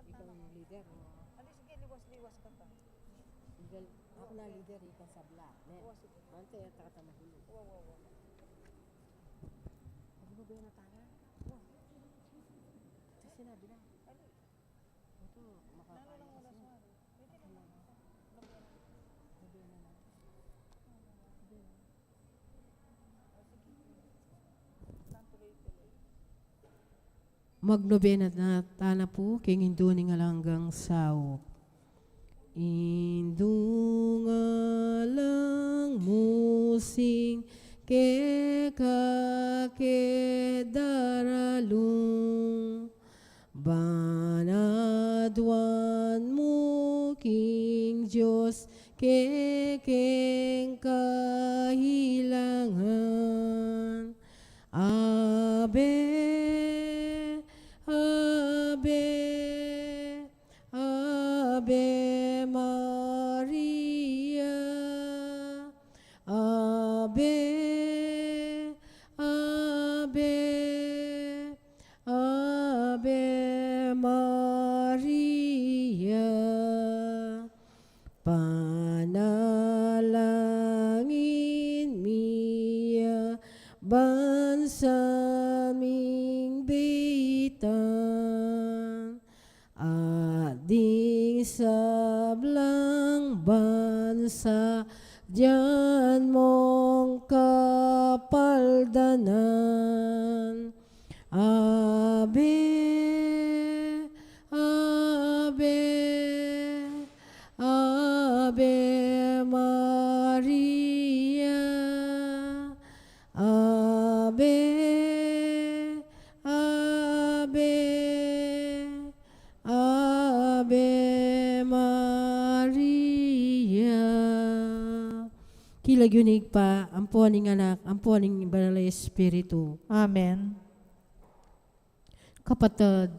Ikaw yung leader. Ano, sige, liwas-liwas ka ta. Ako na leader, ikaw sa black. Sige. Mante, takata mahilo. Wow. Pag mo ba yung natara? Sa sinabi na. Ano? Ito, makakaya Nano lang wala kasi. sa pwede naman. Sabi na na. Tuloy-tuloy. Magnobena na tana po, king induning alanggang sao. Indungalang musing ke kakedaralung banadwan mo king Diyos kekeng kahilangan. Ave, Ave, Ave Maria, Ave, Ave, Ave Maria, panalangin miya bansaming bitan, ading sablang bansa diyan mong kapaldanan. Ave, Ave, Ave Maria, Ave, Ave, Ave Maria. Kilagyunig pa, ampuaning anak, ampuaning banal na Espiritu. Amen. Kapatid,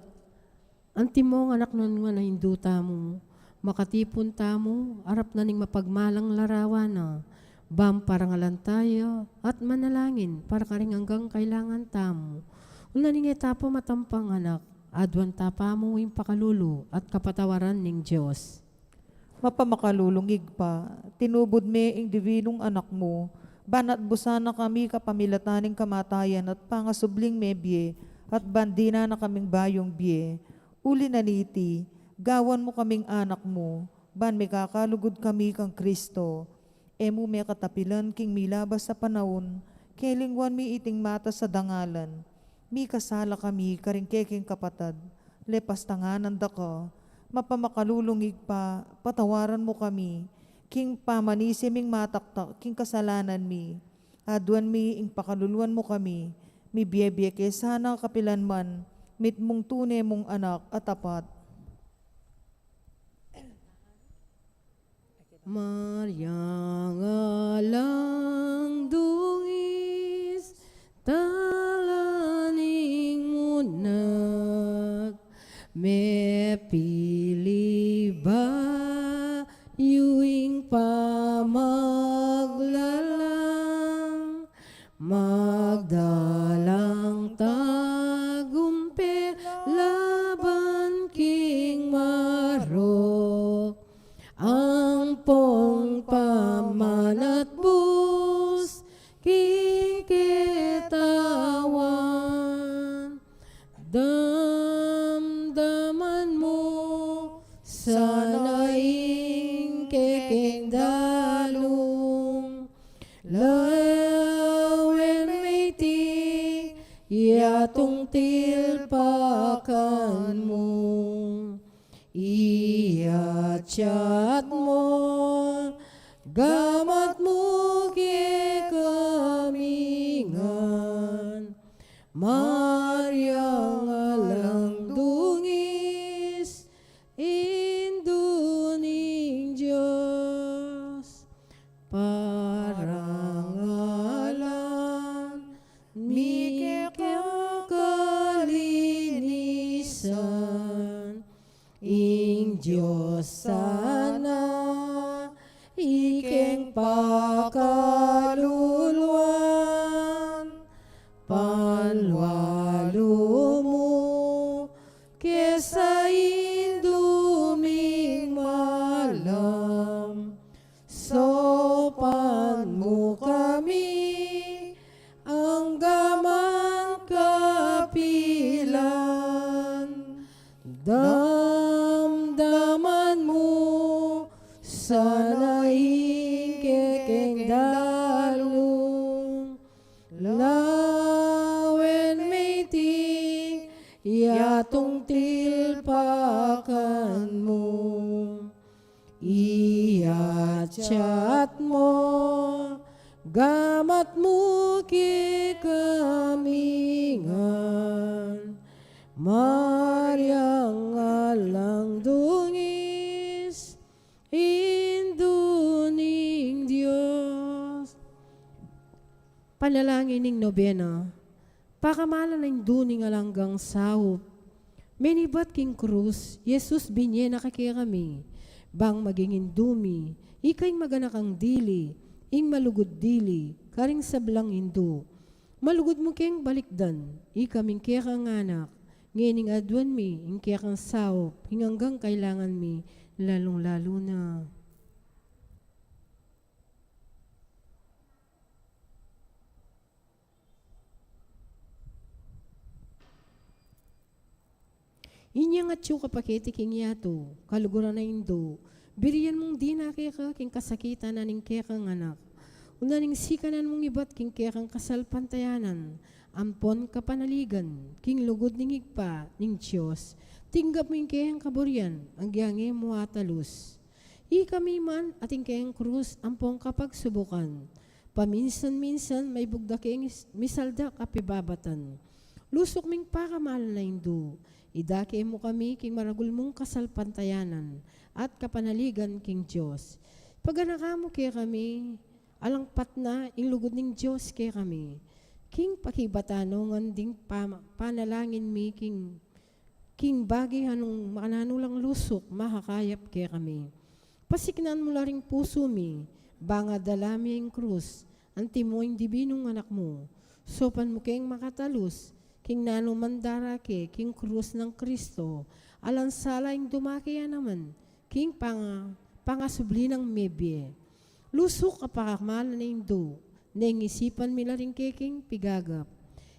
anti mo anak nun nga na hinduta mo, makatipon tamo, arap na ning mapagmalang larawan na, bam parangalan tayo, at manalangin, para karing hanggang kailangan tamo. Una ning etapo matampang anak, adwan tapa mo yung pakalulu at kapatawaran ning Diyos. Mapamakalulungig pa, tinubod me ing divinong anak mo, banat busana kami kapamilataning kamatayan at pangasubling mebye, at bandina na kaming bayong biye. Uli na niti, gawan mo kaming anak mo, ban may kakalugod kami kang Kristo. Emu may katapilan king milabas sa panahon, kelingwan mi iting mata sa dangalan. Mi kasala kami karingkeking kapatad, lepas tanganan da ka, mapamakalulungig pa, patawaran mo kami, king pamanisiming mataktak, king kasalanan mi, aduan mi ing pakaluluan mo kami, mi biyebye ke sana kapilan man, mit mong tune mong anak at tapat. Maria nga lang dungis, talaning munag, me pili ba yuing pamaglalang, magdalang tagumpe laban king marok, ang pong pamanat bus king ketawan, damdaman mo sanaing keking dalong, lawen may ti yatong tilpakan mo, iyachat mo, gamat mo ke kamingan, Maria nga lang dungis, king Diyos sana, ikeng pakaluluan, panwalo mo, kesa induming malam, sopan mo kami, ang gaman kapilan, damdaman mo, sana ikekeng dalong, lawen may ting, yatong tilpakan mo, iyat mo, gamat mo kikamingan, Maryang alang dungis, induning Diyos. Panalangin ning nobena, pakamalan ng duning alanggang sahop, menibat king krus, Jesus binye nakakaya kami, bang maging indumi, ikay maganak ang dili, ing malugod dili, karing sablang hindu, malugod mo keng balikdan, ikaming kaya kang anak, ngening adwan mi, ing kaya kang sahop, hinganggang kailangan mi, lalong-lalo na. Inyang at siyo kapakiti king yato, kaluguran na indo, biriyan mong di na kaya ka king kasakitan na ning kaya kang anak. Unaning sikanan mong ibat king kaya kang kasalpantayanan, ampon kapanaligan, king lugod ning higpa, ning Diyos, tinggap mo yung kayang kaburyan, ang giyangi mo atalus. Kami man ating kayang krus, ampong kapagsubukan, paminsan-minsan may bugda kayang misalda kapibabatan. Lusok ming pakamal na indo, idake mo kami king maragul mong kasalpantayanan, at kapanaligan king Diyos. Paganaka mo kaya kami, alangpat na inlugod ning Diyos kaya kami. King pakibatano nganding panalangin mi king bagi hanong makananulang lusok mahakayap kaya kami. Pasiknan mo laring puso mi, banga dalami ang krus, anti mo yung dibinong anak mo. Sopan mo kayong makatalus, king nanumandara ke, king krus ng Kristo, alansala yung dumakaya naman, king pangasubli ng mebye. Lusok kapakamal na indo, neng isipan mi laring keking pigagap.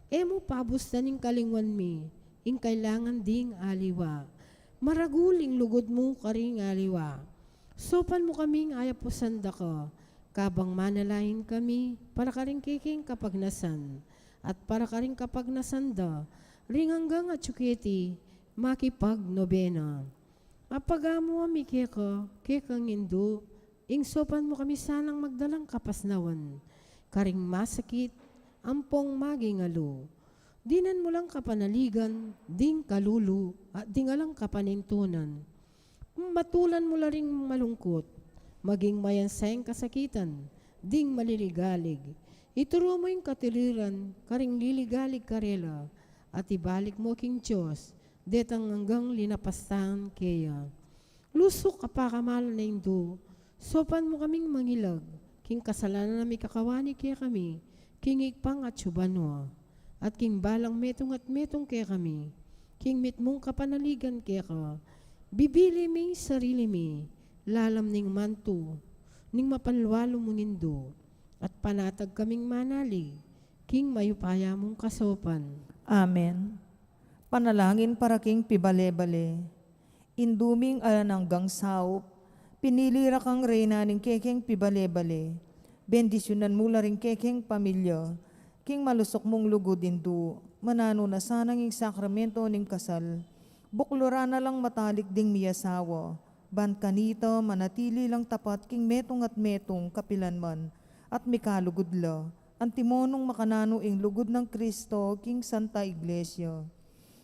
Emo pabusta ning kalingwan mi, ing kailangan ding aliwa. Maraguling lugod mo karing aliwa. Sopan mo kaming ayapusanda ka, kabang manalahin kami, para karing keking kapagnasan. At para karing kapagnasanda, ring hanggang at tsuketi, makipag nobena. Apagamo ami kekang indo, ing sopan mo kami sanang magdalang kapasnawan. Karing masakit, ampong magingalo. Dinan mo lang kapanaligan, ding kalulu, at dingalang kapanintunan. Matulan mo laring malungkot, maging mayansayang kasakitan, ding maliligalig. Ituro mo yung katiliran, karing liligalig karela, at ibalik mo king Diyos, detang hanggang linapastahan kaya. Lusok kapakamal na indo, sopan mo kaming mangilag, king kasalanan na may kakawani kaya kami, king ikpang at subano, at king balang metong at metong kaya kami, king mitmong kapanaligan kaya ka, bibili mi sarili mi, lalam ning manto, ning mapanluwalo mong indo, at panatag kaming manalig, king mayupaya mong kasopan. Amen. Panalangin para king pibale-bale, induming alananggang saup, pinilira kang reyna ning kekeng pibale-bale, bendisyonan mo la ring kekeng pamilya, king malusok mong lugod indu, manano na sanang ing sakramento ning kasal, buklura na lang matalik ding miyasawa, ban kanito manatili lang tapat king metong at metong kapilanman, at mikalugudla, antimonong makanano ing lugod ng Kristo king Santa Iglesia.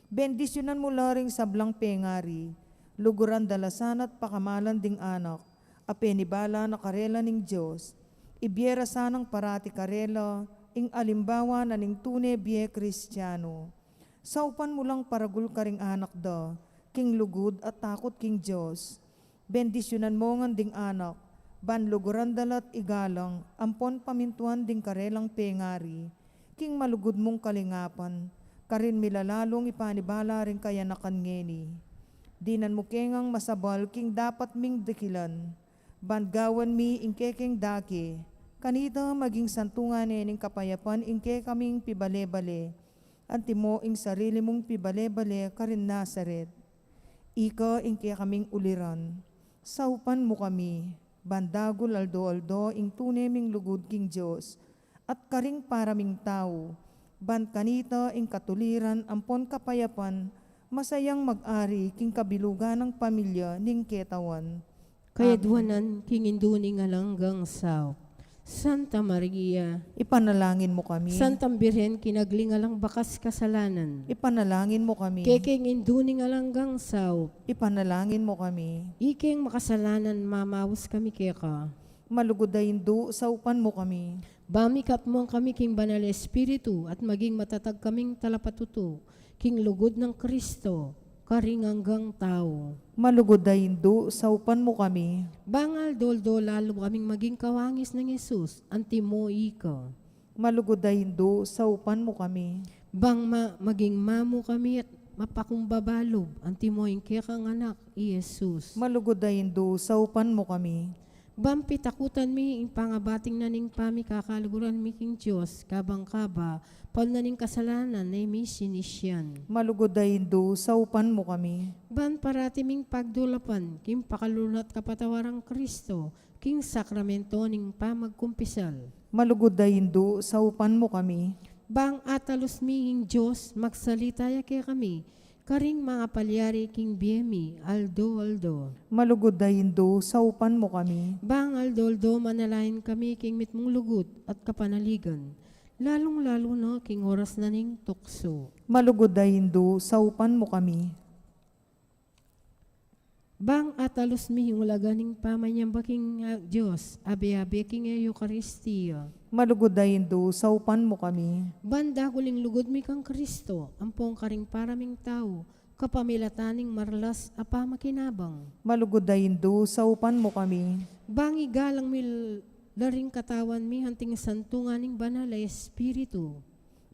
Bendisyonan mo la ring sablang pengari, luguran dalasan at pakamalan ding anak, apenibala na karela ning Diyos, ibiera sanang parati karela, ing alimbawa na ning tune biye Kristiyano. Saupan mo lang paragul karing anak da, king lugod at takot king Diyos. Bendisyonan mo nga ding anak, banluguran dalat igalang, ampon pamintuan ding karelang pengari, king malugod mong kalingapan, karin milalalong ipanibala rin kaya nakangeni. Dinan mo kengang masabal king dapat ming dekilan, bangawan mi ingkekeng daki, kanita maging santungan ning kapayapan ingke kaming pibale-bale, antimo ing sarili mong pibale-bale karin Nazaret. Ika ingke kaming uliran, saupan mo kami, bandagol aldo-aldo ing tuneming lugod king Diyos, at karing paraming tao, ban kanita ing katuliran ampon kapayapan, masayang mag-ari king kabilugan ng pamilya ning ketawan. Kaya Amen. duwanan king induni nga langgang sao. Santa Maria, Ipanalangin mo kami. Santang Birhen kinaglingalang bakas kasalanan. Ipanalangin mo kami. Kekeng induni nga langgang sao. Ipanalangin mo kami. Ikeng makasalanan mamawas kami keka. Malugodayin do, saupan mo kami. Bamikat mo ang kami king banal na espiritu at maging matatag kaming talapatuto. King lugod ng Kristo, karing hanggang tao. Malugodayin do, saupan mo kami. Bangal doldo lalo kaming maging kawangis ng Yesus, antimo ika. Malugodayin do, saupan mo kami. Maging mamu kami at mapakumbabalob, antimo yung kekang anak, Yesus. Malugodayin do, saupan mo kami. Bampi takutan mi ing pangabating naning pami kakaluguran mi king Diyos, kabang kaba, pal naning kasalanan na mi sinisyan. Malugodayin do, saupan mo kami. Ban parati ming pagdulapan, king pakalunat kapatawarang Kristo, king sakramento ning pamagkumpisal. Malugodayin do, saupan mo kami. Bang atalos mi ing Diyos, magsalitaya kaya kami, karing mga palyari king biyemi, aldo. Malugodayin do, saupan mo kami. Bang aldo, manalain kami king mitmong lugod at kapanaligan. Lalong-lalo na king oras na ning tukso. Malugodayin do, saupan mo kami. Bang atalos mi yung laganing pamanyamba king Diyos, abe-abe king Eucharistia. Malugodayin do, saupan mo kami. Banda guling lugod mi kang Kristo, ampong karing paraming tao, kapamilataning marlas apa makinabang. Malugodayin do, saupan mo kami. Bangi galang mi laring katawan mi hanting santunganing banal na espiritu.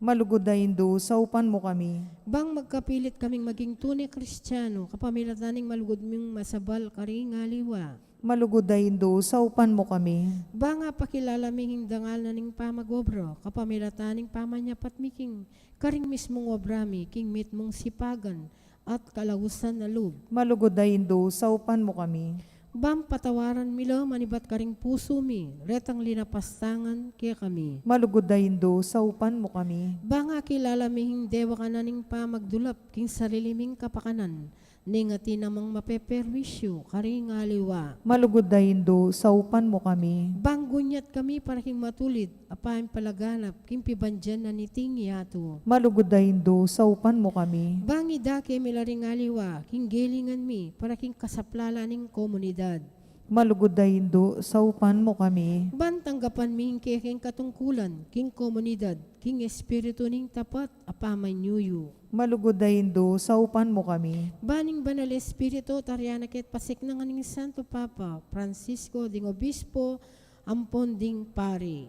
Malugodayin do, saupan mo kami. Bang magkapilit kaming maging tunay Kristiyano, kapamilataning malugod ming masabal karing aliwa. Malugodayin do, saupan mo kami. Banga pakilala mi hindangal na ning pamagobro, kapamilataning pamanyapat mi king karing mismong obra mi, king mit mong sipagan at kalawusan na loob. Malugodayin do, saupan mo kami. Bang patawaran milo manibat karing puso mi, retang linapastangan kaya kami. Malugodayin do, saupan mo kami. Banga kilala mi dewa ka na ning pamagdulap, king sarili ming kapakanan, ning ati namang mapeperwisyo, karing aliwa. Malugodayin do, saupan mo kami. Bang gunyat kami para king matulid, apain palaganap, king pibandyan na niting yato. Malugodayin do, saupan mo kami. Bang idake milaring aliwa, king gelingan mi, para king kasaplala ning komunidad. Malugodayin do, saupan mo kami. Ban tanggapan mi king katungkulan, king komunidad, king espiritu ning tapat, apamay nyuyo. Malugodayin do, saupan mo kami. Baning banal espiritu, taryana ket pasik ng aning Santo Papa, Francisco ding Obispo, ampon ding pari.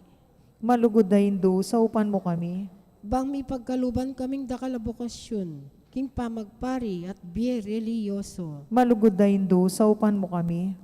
Malugodayin do, saupan mo kami. Bang mi pagkaluban kaming dakalabokasyon, king pamagpari at biye religyoso. Malugodayin do, saupan mo kami.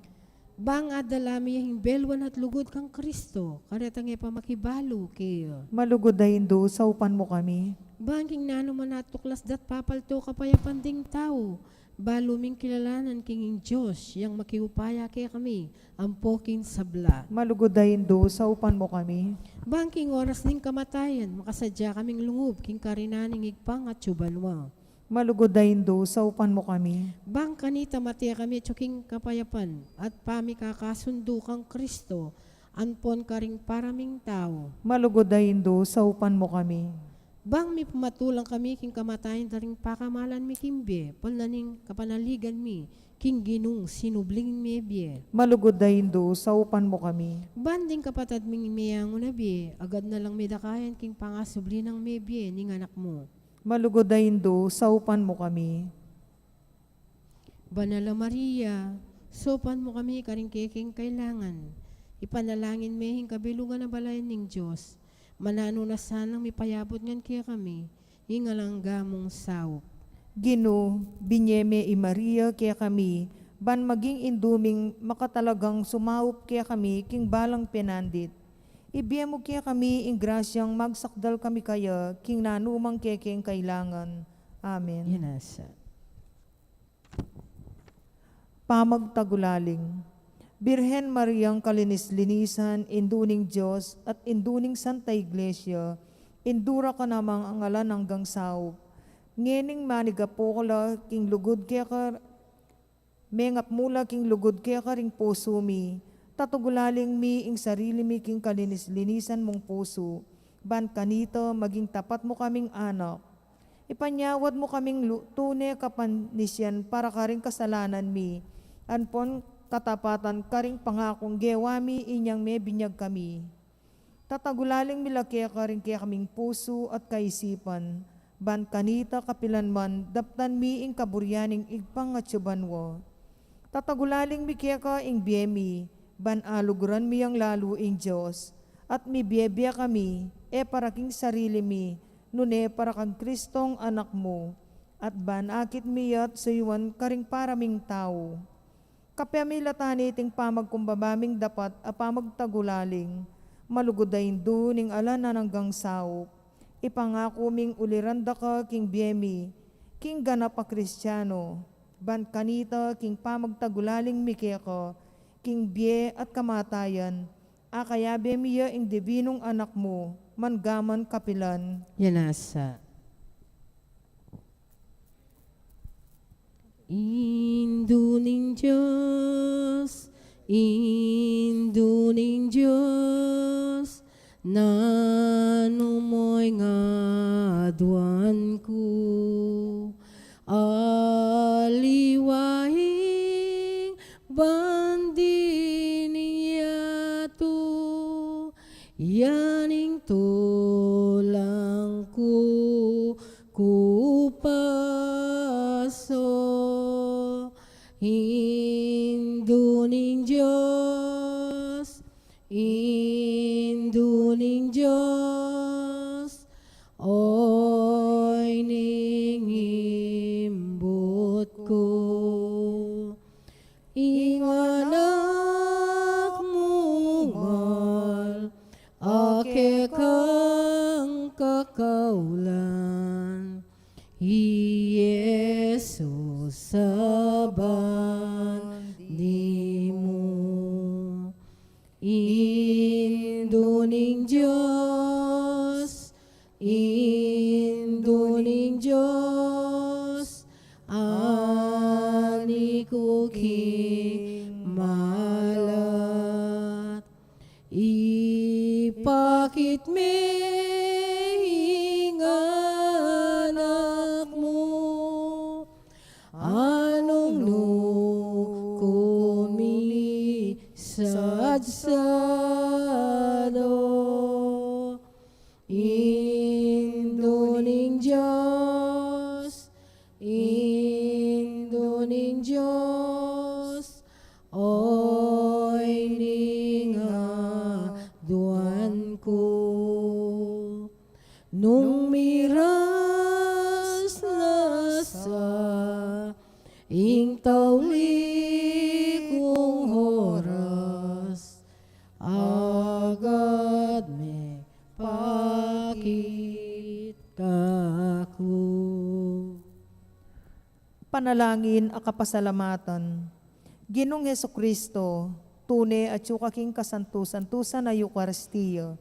Bang adalami yung belwan at lugod kang Kristo, karetang pa makibalo kayo. Malugodayin do, saupan mo kami. Bangking nano man natuklas dat papalto kapayapan ding tao, baluming kilalanan king Diyos, yang makiupaya kaya kami, ampoking sabla. Malugodayin do, saupan mo kami. Bangking oras ning kamatayan, makasadya kaming lungub, king karinaning igpang at subanwa. Malugodayin do, saupan mo kami. Bang kanita matya kami tsuking kapayapan, at pami kakasundo kang Kristo, anpon karing paraming tao. Malugodayin do, saupan mo kami. Bang mi pumatulang kami king kamatayan daring pakamalan mi kimbe, naning kapanaligan mi, king ginung sinubling mi bie. Malugodayin do, saupan mo kami. Banding kapatad ming miyang unabi, agad na lang medakayan king pangasubli ng mebie ning anak mo. Malugodayin do, saupan mo kami. Banala Maria, sopan mo kami karing keking kailangan. Ipanalangin mehing kabilugan na balayan ning Diyos. Manano na sanang mipayabot ngan kaya kami, ingalang gamong sawop. Gino, binyeme i Maria kaya kami, ban maging induming makatalagang sumaup kaya kami king balang penandit. Ibiyemo kaya kami ing grasyang magsakdal kami kaya king nanumang kekeng kailangan. Amen. Yanasa. Pamagtagulaling. Birhen Mariang kalinis-linisan, induning Diyos at induning Santa Iglesia, indura ka namang ang ngalan hanggang saup. Ngening manigapokala king lugod kaya ka, mengap mula king lugod kaya ka ring puso mi, tatugulaling mi ing sarili mi king kalinis-linisan mong puso, ban kanito maging tapat mo kaming anak. Ipanyawad mo kaming tune kapanisyan para karing kasalanan mi, anpon katapatan karing pangakong gewami inyang may binyag kami. Tatagulaling milaki karing kaya kaming puso at kaisipan, ban kanita kapilanman daptan mi ing kaburyaning igpang at subanwo. Tatagulaling mi kaya ka ing biyemi, ban aluguran mi ang lalo ing Diyos, at mi biyebya kami, paraking sarili mi, nune para kang Kristong anak mo, at ban akit miyat sa iwan karing paraming tao. Kapyamilatani ting pamagkumbabaming dapat a pamagtagulaling, malugodayin duning alanan hanggang saup. Ipangako ming uliranda ka king biyemi, king ganap a Kristiyano, ban kanita king pamagtagulaling mikeko, king biye at kamatayan, akaya bemiya ing dibinong anak mo, mangaman kapilan. Yanasa. Induning Diyos, nanumoy nga aduan ko, aliwahing bandi niyato, yaning tulang ko, kupaso, induning Diyos, oy ningimbot ko, inganak mungal, ake kang kakaulan, Jesus saban di mo. Induning Diyos, ani ko malat, ipakit me anak mo, anong kumi sadsado, induning Diyos, oy ningaduan ko, nung miras na sa ing tawli kong oras, agad me pakit kako. Panalangin a kapasalamatan. Ginong Hesukristo, tune at yukaking kasantusan-tusan na Eucharistia.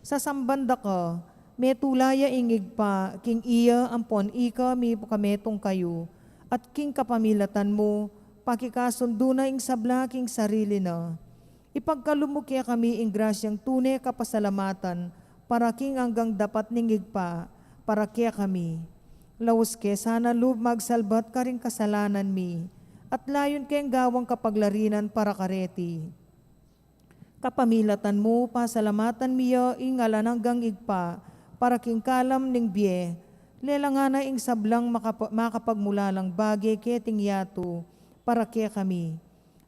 Sa sambanda ka, may tulaya ingig pa, king iya ampon ika mi kametong kayo, at king kapamilatan mo, pakikasundo na ing sabla king sarili na. Ipagkalumukya kami ing grasyang tune kapasalamatan, para king hanggang dapat ningig pa, para kaya kami. Laus ke sana lub magsalbat ka rin kasalanan mi, at layon keng gawang kapaglarinan para kareti. Kapamilatan mo, pasalamatan miya ingala hanggang igpa, para king kalam ning biye, lelangana ing sablang makapagmulalang bagay keting yato, para kaya kami.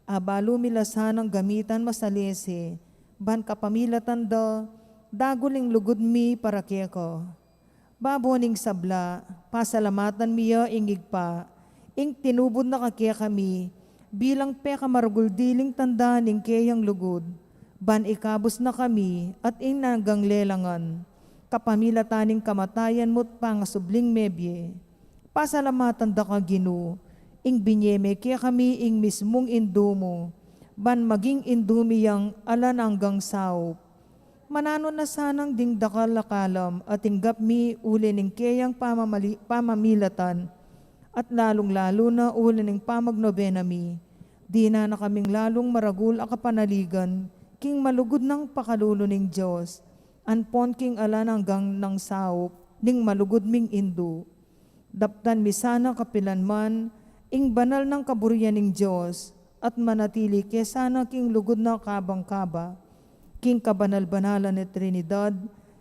Abalo milasanang gamitan masalese, ban kapamilatan da, daguling lugod mi para kaya ko. Baboning sabla, pasalamatan miya ingig pa, ing tinubod na kakaya kami, bilang peka maruguldiling tanda ning kayang lugod, ban ikabos na kami at ing nanggang lelangan, kapamilataning kamatayan mo't pangasubling mebye. Pasalamatan da ka Ginoo, ing binyeme kaya kami ing mismong indumo, ban maging indumi yang alan hanggang saup. Manano na sanang ding dakalakalam at tinggap mi uli ning kayang pamamilatan at lalong-lalo na uli ning pamagnobena mi. Di na kaming lalong maragul a kapanaligan, king malugod ng pakalulo ning Diyos, anpon king alan hanggang ng saup, ning malugod ming indo. Daptan mi sana kapilanman, ing banal ng kaburian ning Diyos, at manatili kesana king lugod na kabang-kaba, king kabanal-banalan ni Trinidad,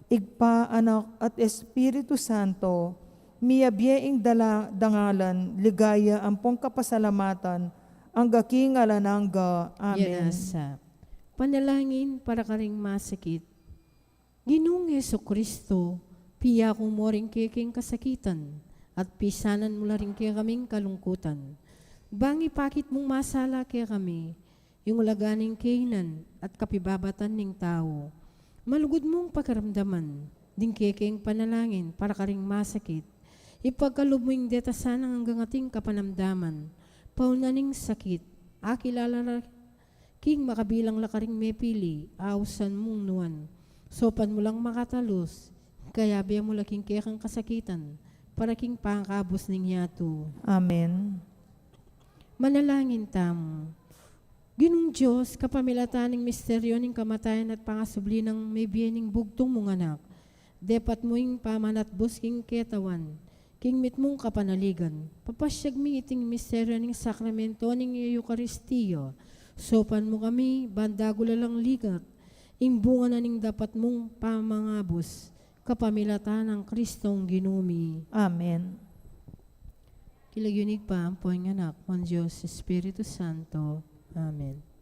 igpa, anak at Espiritu Santo, miyabyeing dangalan, ligaya ampong kapasalamatan, ang gaking alanangga. Amen. Yanasa. Panalangin para karing masakit. Ginoong Jesucristo, piya kong mo rin kiking kasakitan, at pisanan mo rin kaya kaming kalungkutan. Bangi pakit mong masala kaya kami, yung laganing kainan at kapibabatan ng tao. Malugod mong pagkaramdaman, ding kiking panalangin para karing masakit. Ipagkalob mo yung detasan hanggang ating kapanamdaman, paunaning sakit, akilala king makabilang lakaring mepili, ausan mong nuan. Sopan mo lang makatalos, kaya biya mo laking kayakang kasakitan, para king pangkabos ning yato. Amen. Manalangin tamo. Ginong Diyos, kapamilataning misteryo ning kamatayan at pangasubli ng may biyening bugtong mong anak. Depat mo yung pamanatbos king ketawan, king mit mong kapanaligan. Papasyag mi iting misteryo ning sakramento ning Eucharistiyo. Sopan mo kami, bandagula lang ligat, imbunga na ning dapat mong pamangabos, kapamilatan ng Kristong ginumi. Amen. Kilagyunig pa ang poing anak, mon Diyos, Espiritu Santo. Amen.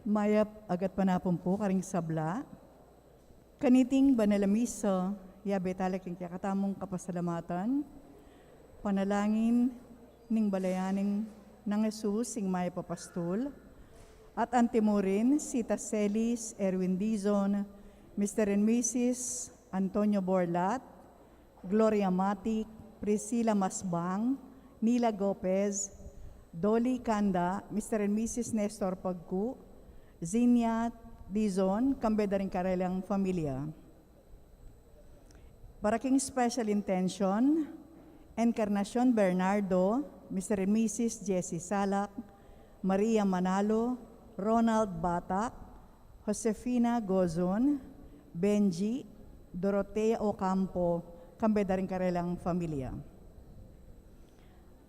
Mayap agat panapon po karing sabla. Kaniting banalamisa, yabe talak yung katamong kapasalamatan. Panalangin ning balayaning ng Jesus sing Maya Papastol. At antimurin si Taselis Erwin Dizon, Mr. and Mrs. Antonio Borlat, Gloria Matic, Priscilla Masbang, Nila Gopez, Dolly Kanda, Mr. and Mrs. Nestor Pagku, Zinia Dizon, kambeda rin karelang familia. Para king special intention, Encarnacion Bernardo, Mr. and Mrs. Jessie Salak, Maria Manalo, Ronald Batak, Josefina Gozon, Benji, Dorotea Ocampo, kambeda rin karelang familia.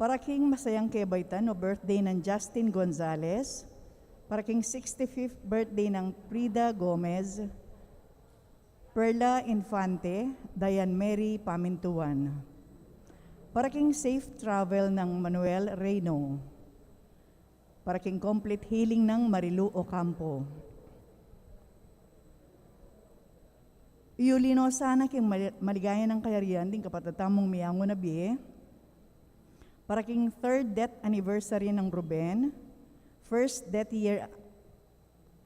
Para king masayang kebaytan o birthday ng Justin Gonzalez, para king 65th birthday ng Frida Gomez, Perla Infante, Diane Mary Pamintuan. Para king safe travel ng Manuel Reyno. Para king complete healing ng Marilu Ocampo. Iulino sana king maligaya ng kayarian din kapatatamong miyango na biye. Para king third death anniversary ng Ruben, first death year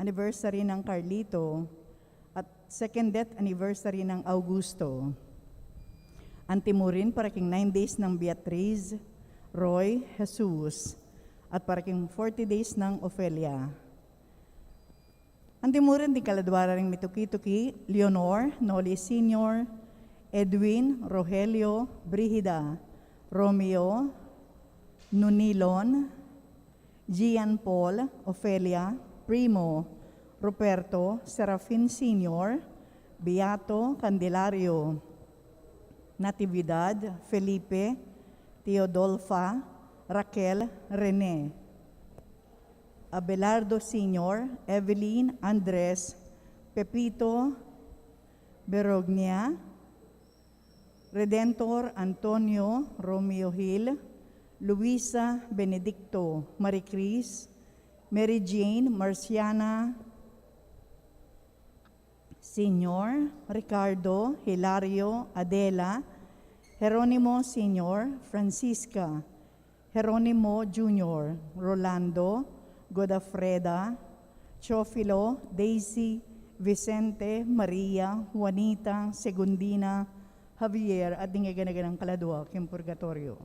anniversary ng Carlito, at second death anniversary ng Augusto. Antimurin para king 9 days ng Beatriz, Roy, Jesus, at para king 40 days ng Ofelia. Antimurin din kaladwara ring Mituki-Tuki, Leonor, Noli Sr., Edwin, Rogelio, Brigida, Romeo, Nunilon, Gian Paul, Ofelia, Primo, Ruperto, Serafin Sr., Beato, Candelario, Natividad, Felipe, Teodolfa, Raquel, Rene, Abelardo Sr., Evelyn, Andres, Pepito, Berognia, Redentor, Antonio, Romeo Hill, Luisa Benedicto, Maricris, Mary Jane, Marciana, Senior, Ricardo, Hilario, Adela, Jeronimo Senior, Francisca, Jeronimo Jr., Rolando, Godafreda, Chofilo, Daisy, Vicente, Maria, Juanita, Segundina, Javier, at dingaganagalang kaladwa, kim purgatorio.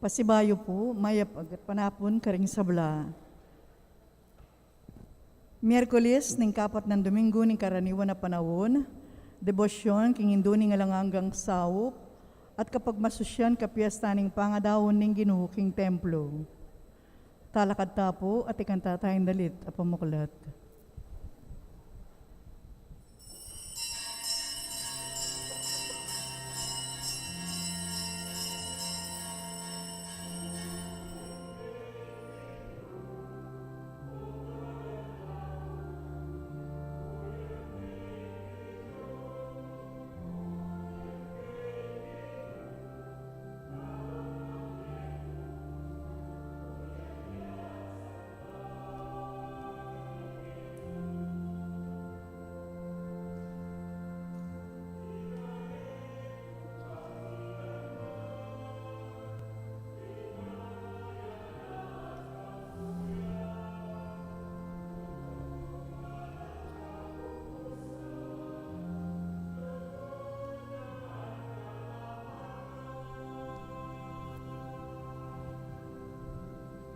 Pasibayo po, mayap agat panapon karing sabla. Miyerkules ning kapat ng Domingo ning karaniwan na panahon, debosyon king Hindu ning alangangang sawop, at kapag masusyan kapiesta ning pangadawon ning Ginoo king templo. Talakad tapo at ikanta tayong dalit at pamuklat.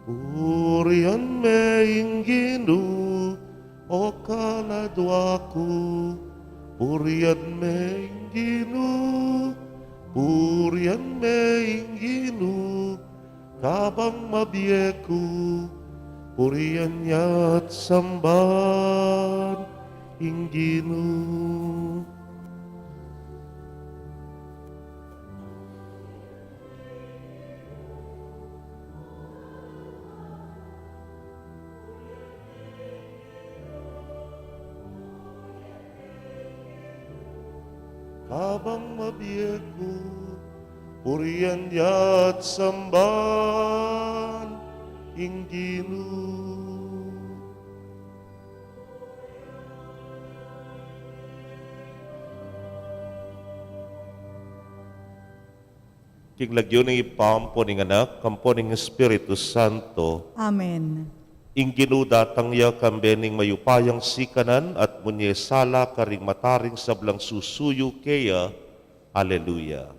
Purihan me ingginu o kaladwaku, purihan me ingginu, purihan me ingginu, kabang mabieku, purihan yat samban ingginu. Kabang mabieku, purihan yat samban ingginu. King lagyo ng ipampo ng anak, kampo ng Espiritu Santo, Amen. ingginu datangya kambening mayupayang sikanan at munye sala karing mataring sablang susuyo keya. Alleluia.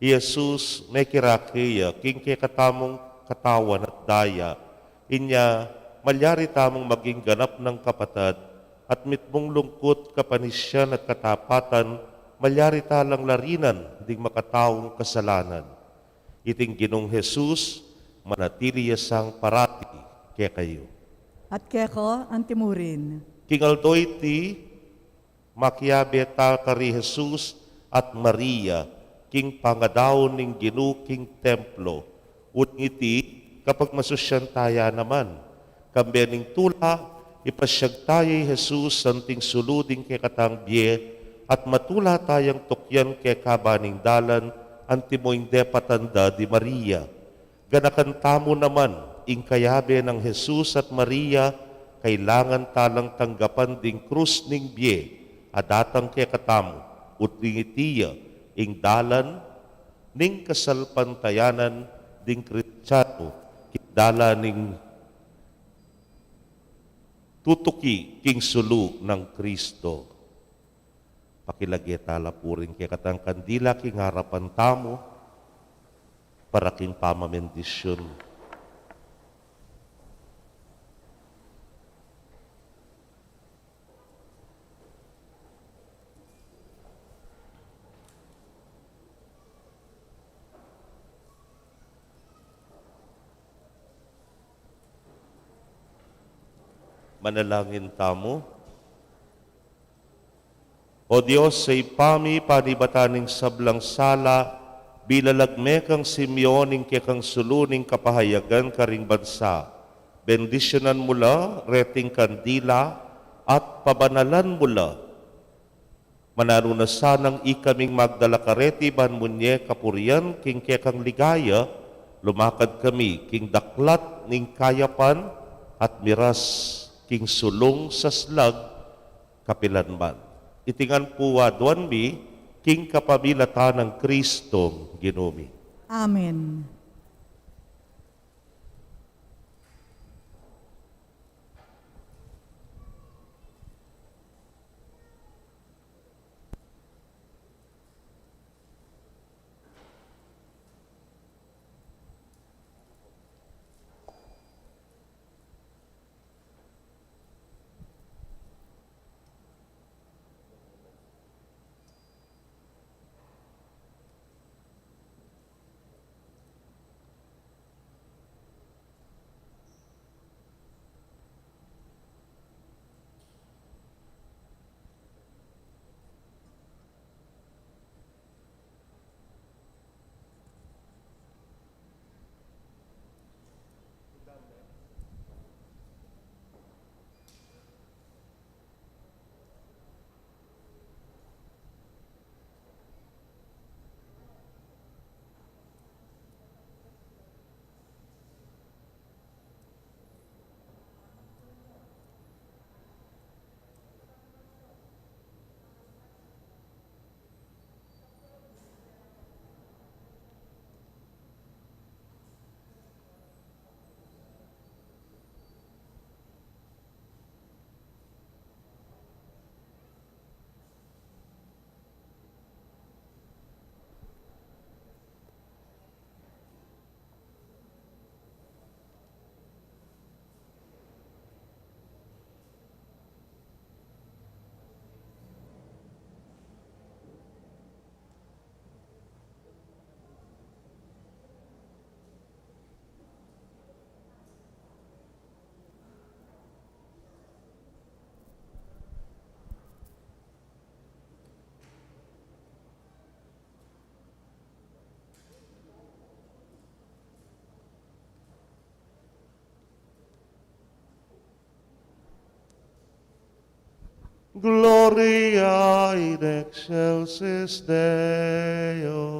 Jesus, may kirakeya, king ke katamong katawan at daya, inya malyari tamong maging ganap ng kapatad, at mitmong lungkot kapanisyan at katapatan, malyari talang larinan, ding makataong kasalanan. Iting Ginong Jesus, manatili yasang parati kaya kayo. At keko, antimurin. King Aldoyti, makiabe ta kari Jesus at Maria, king pangadaon ning Ginoo king templo. Ut ngiti, kapag masusyan taya naman, kambe ning tula, ipasyag tayo Jesus santing suluding kay katang biye, at matula tayang tukyan kay kabaning dalan, antimoing de patanda di Maria. Ganakan tamo naman, ingkayabe ng Jesus at Maria, kailangan talang tanggapan ding krus ning biye, adatang kay katamo, ut dingitiya, ing dalan, ning kasalpantayanan, ding Kristiyano, dala ning tutuki king sulu ng Kristo. Pakilagay tala puring kay katang kandila king harapan tamo, para king pamamendisyon. Manalangin tamo. O Diyos, sa ipami panibataning sablang sala, bilalagme kang Simeoning kay kang suluning kapahayagan karing bansa. Bendisyonan mula, reting kandila, at pabanalan mula. Manano na sanang ikaming magdala kareti ban munye kapurian king kay kang ligaya, lumakad kami king daklat ning kayapan at miras king sulong sa slag kapilanman. Itingan po wadwan mi, king kapamilatan ng Kristong Ginoo. Amen. Gloria in excelsis Deo.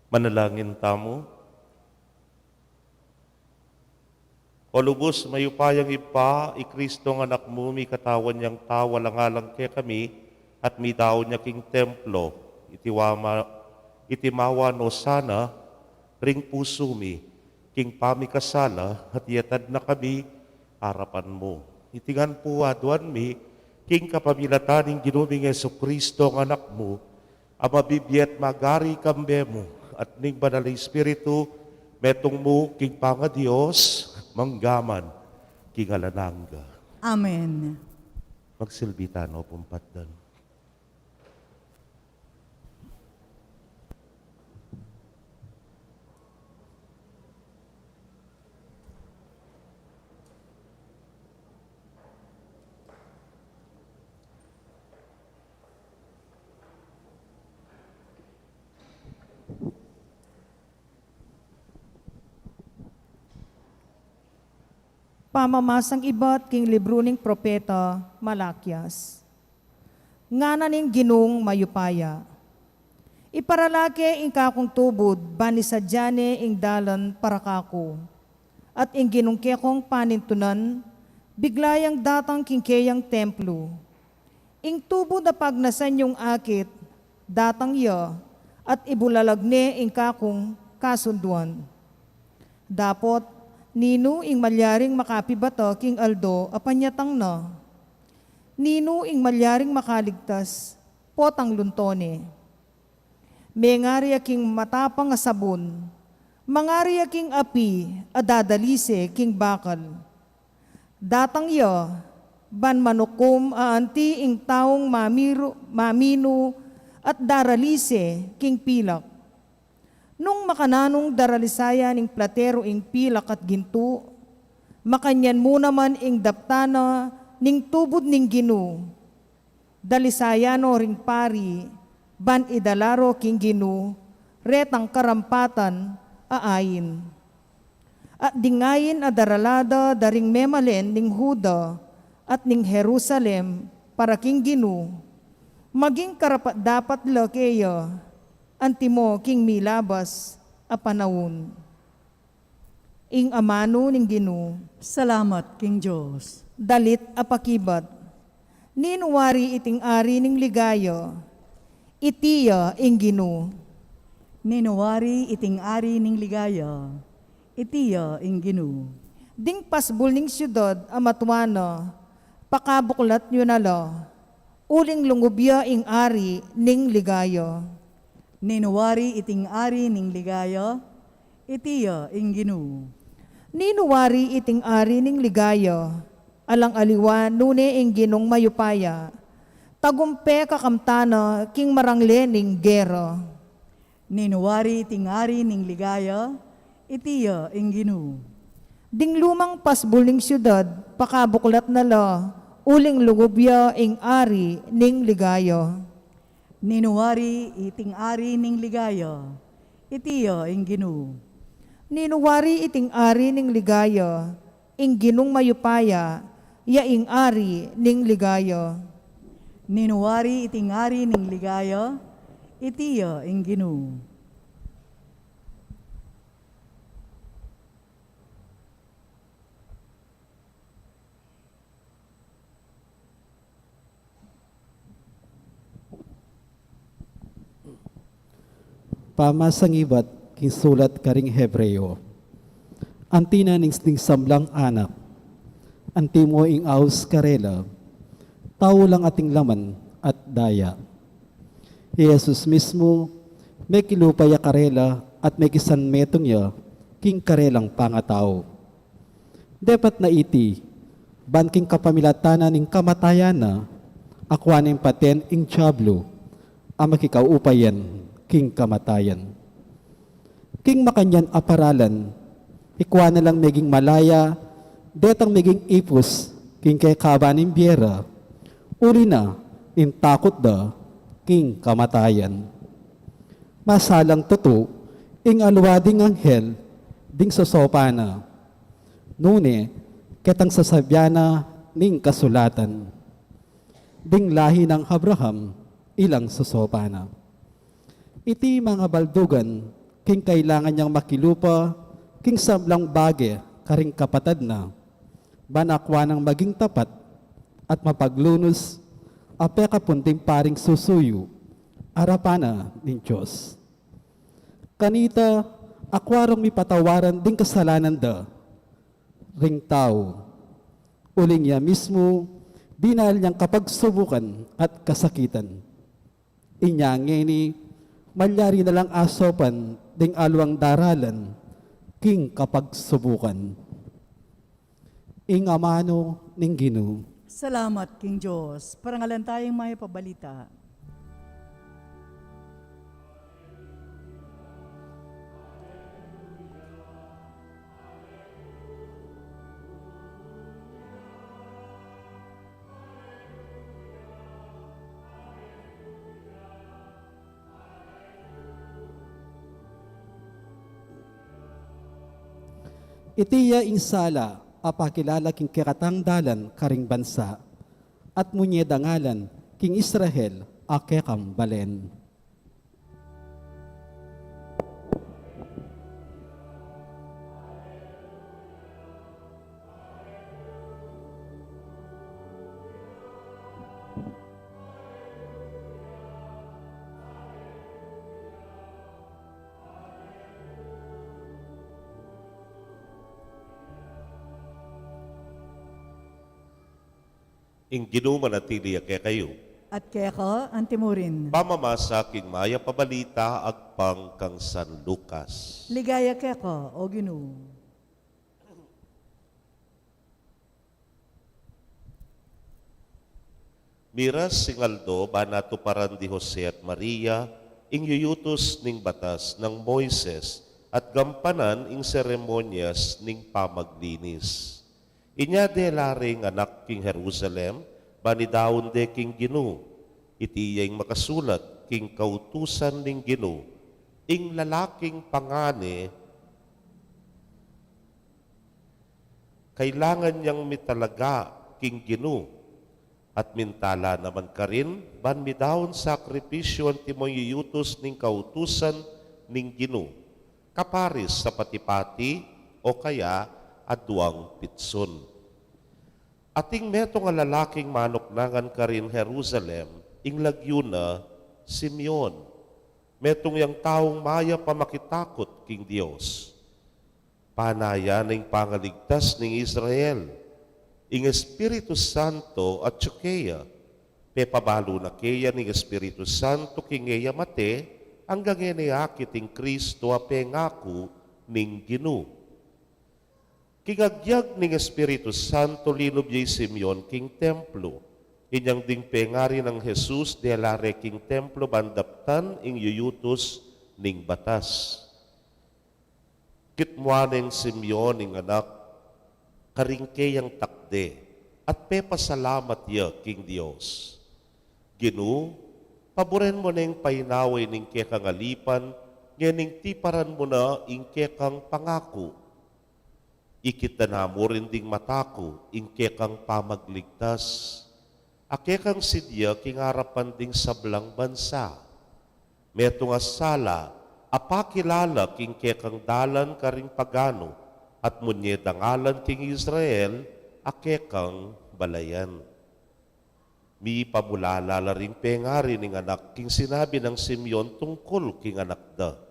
Manalangin tamo. O lubos mayupayang ipa, Kristo nga anak mo, mi katawan niyang tawa langalang kaya kami, at mi daw niya king templo, itimawa no sana, ring puso mi, king pamikasala, at yatad na kami, harapan mo. Itingan po aduan mi, king kapamilataning ginuming Yesu Kristo ang anak mo, ang mabibiyat magari kambe mo, at ning banal na Espiritu, metong mo, king panga Diyos, manggaman, king alanangga. Amen. Magsilbita no pumpatdan. Pamamasang iba't king libro ning propeta Malakias. Nga ning ginung mayupaya. Iparalake ing kakong tubod, bani sadyane ing dalan para kako. At ing ginungke kong panintunan, biglayang datang kingkeyang templo. Ing tubod na pagnasan yung akit, datang ya, at ibulalagne ing kakong kasunduan. Dapot, nino ing malyaring makapibato king Aldo apanyatang na. Nino ing malyaring makaligtas potang luntone. Mengarya king matapang nga sabon, mangarya king api adadalise king bakal. Datang ya, ban manukom aanti ing taong mamino at daralise king pilak. Nung makananong daralisaya ning platero ing pilak at ginto, makanyan mo naman ing daptana ning tubod ning ginu. Dalisayano ring pari, ban idalaro king ginu, retang karampatan, aayin. At dingayin a daralada daring memalen ning Huda at ning Jerusalem para king ginu. Maging karapat dapat la keya, antimo king milabas a panahon. Ing amano ning ginu, Salamat, King Diyos. dalit a pakibat. Ninuwari iting ari ning ligayo, itiya ing ginu. Ninuwari iting ari ning ligaya, itiya ing ginu. Ding pasbul ning syudad a matuana, pakabuklat nyo na la, uling lungubya ing ari ning ligayo. Ninuwari iting ari ning ligaya, itiya ing ginu. Ninuwari iting ari ning ligayo, alang aliwan nune ing ginong mayupaya, tagumpe kakamtana king marangle ning gero. Ninuwari iting ari ning ligaya, itiya ing ginu. Ding lumang pasbul ning syudad, pakabuklat na la, uling lungubya ing ari ning ligayo. Ninuwari iting ari ning ligaya, itiya ing ginu. Ninuwari iting ari ning ligayo, ing ginong mayupaya, ya ing ari ning ligayo. Ninuwari iting ari ning ligaya, itiya ing ginu. Pamasangibat king sulat karing Hebreo. Antina ning samlang anak, antimo ing aus karela, tao lang ating laman at daya. Jesus mismo, may kilupaya karela at may kisan metong ya, king karelang pangatao. Dapat na iti, ban king kapamilatana ning kamatayan na, akwanin paten ing tiyablo, ang makikaupayan king kamatayan. King makanyan aparalan, ikwa na lang meging malaya, detang meging ipus, king kay kabaning biera, uli na, in takot da, king kamatayan. Masalang tuto, ing alwading anghel, ding sosopa na, nune, ketang sasabyana, ning kasulatan, ding lahi ng Abraham, ilang sosopa na. Iti mga baldugan, king kailangan niyang makilupa, king sablang bage, karing kapatad na, banakwa ng maging tapat, at mapaglunos, ape kapunting paring susuyo, arapana ng Diyos. Kanita, akwarong mi patawaran ding kasalanan da, ring tao, uling niya mismo, dinal niyang kapagsubukan at kasakitan. Inyangeni, malyari na lang asopan ding alwang daralan, king kapag subukan. Ing amano ning Ginoo. Salamat, King Diyos. Parangalan tayong may pabalita. Itiya insala, apakilala king kiratang dalan karing bansa, at munye dangalan king Israel, akekam balen. Ing ginumanatili kay kayo. At kaya ka, antimurin. Pamamasa king maya pabalita agpang kang San Lucas. Ligaya kaya ka, o Ginoo. Miras singaldo banato paran di Jose at Maria, ing yuyutos ning batas ng Moises at gampanan ing seremonyas ning pamaglinis. Inya de laring anak king Jerusalem, banidaon de king Ginu, itiyay makasulat king kautusan ning Ginu, ing lalaking pangani, kailangan niyang mitalaga king Ginu, at mintala naman ka rin, ban midawon sakripisyo ang timoy yuyutos ning kautusan ning Ginu, kaparis sa patipati o kaya aduang pitson. Ating meto nga lalaking manoknangan ka rin Jerusalem, ing lagyuna, Simeon. Metong yang taong maya pamakitakot king Dios. Panaya ning pangaligtas ning Israel, ing Espiritu Santo at Tsukeya, pepabalo na kaya ning Espiritu Santo king eya mate, hanggang eniakit ing Kristo a pengako ning Ginu. Kingagyag ning Espiritu Santo linob yay Simeon king templo, inyang ding pengari ng Jesus de lare king templo bandaptan ing yuyutos ning batas. Kitmuaneng Simeon ing anak, karingkeyang takde, at pepasalamat ya king Dios. Ginu, paboren mo na yung painaway ning kekang alipan, nganing tiparan mo na ing kekang pangako. Ikita na mo rin ding matako, ing kekang pamagligtas. Akekang sidya kingarapan ding sablang bansa. Meto nga sala, apakilala king kekang dalan karing pagano, at munye dangalan king Israel, akekang balayan. Mi pamulala ring pengari ning anak king sinabi ng Simeon tungkol king anak da.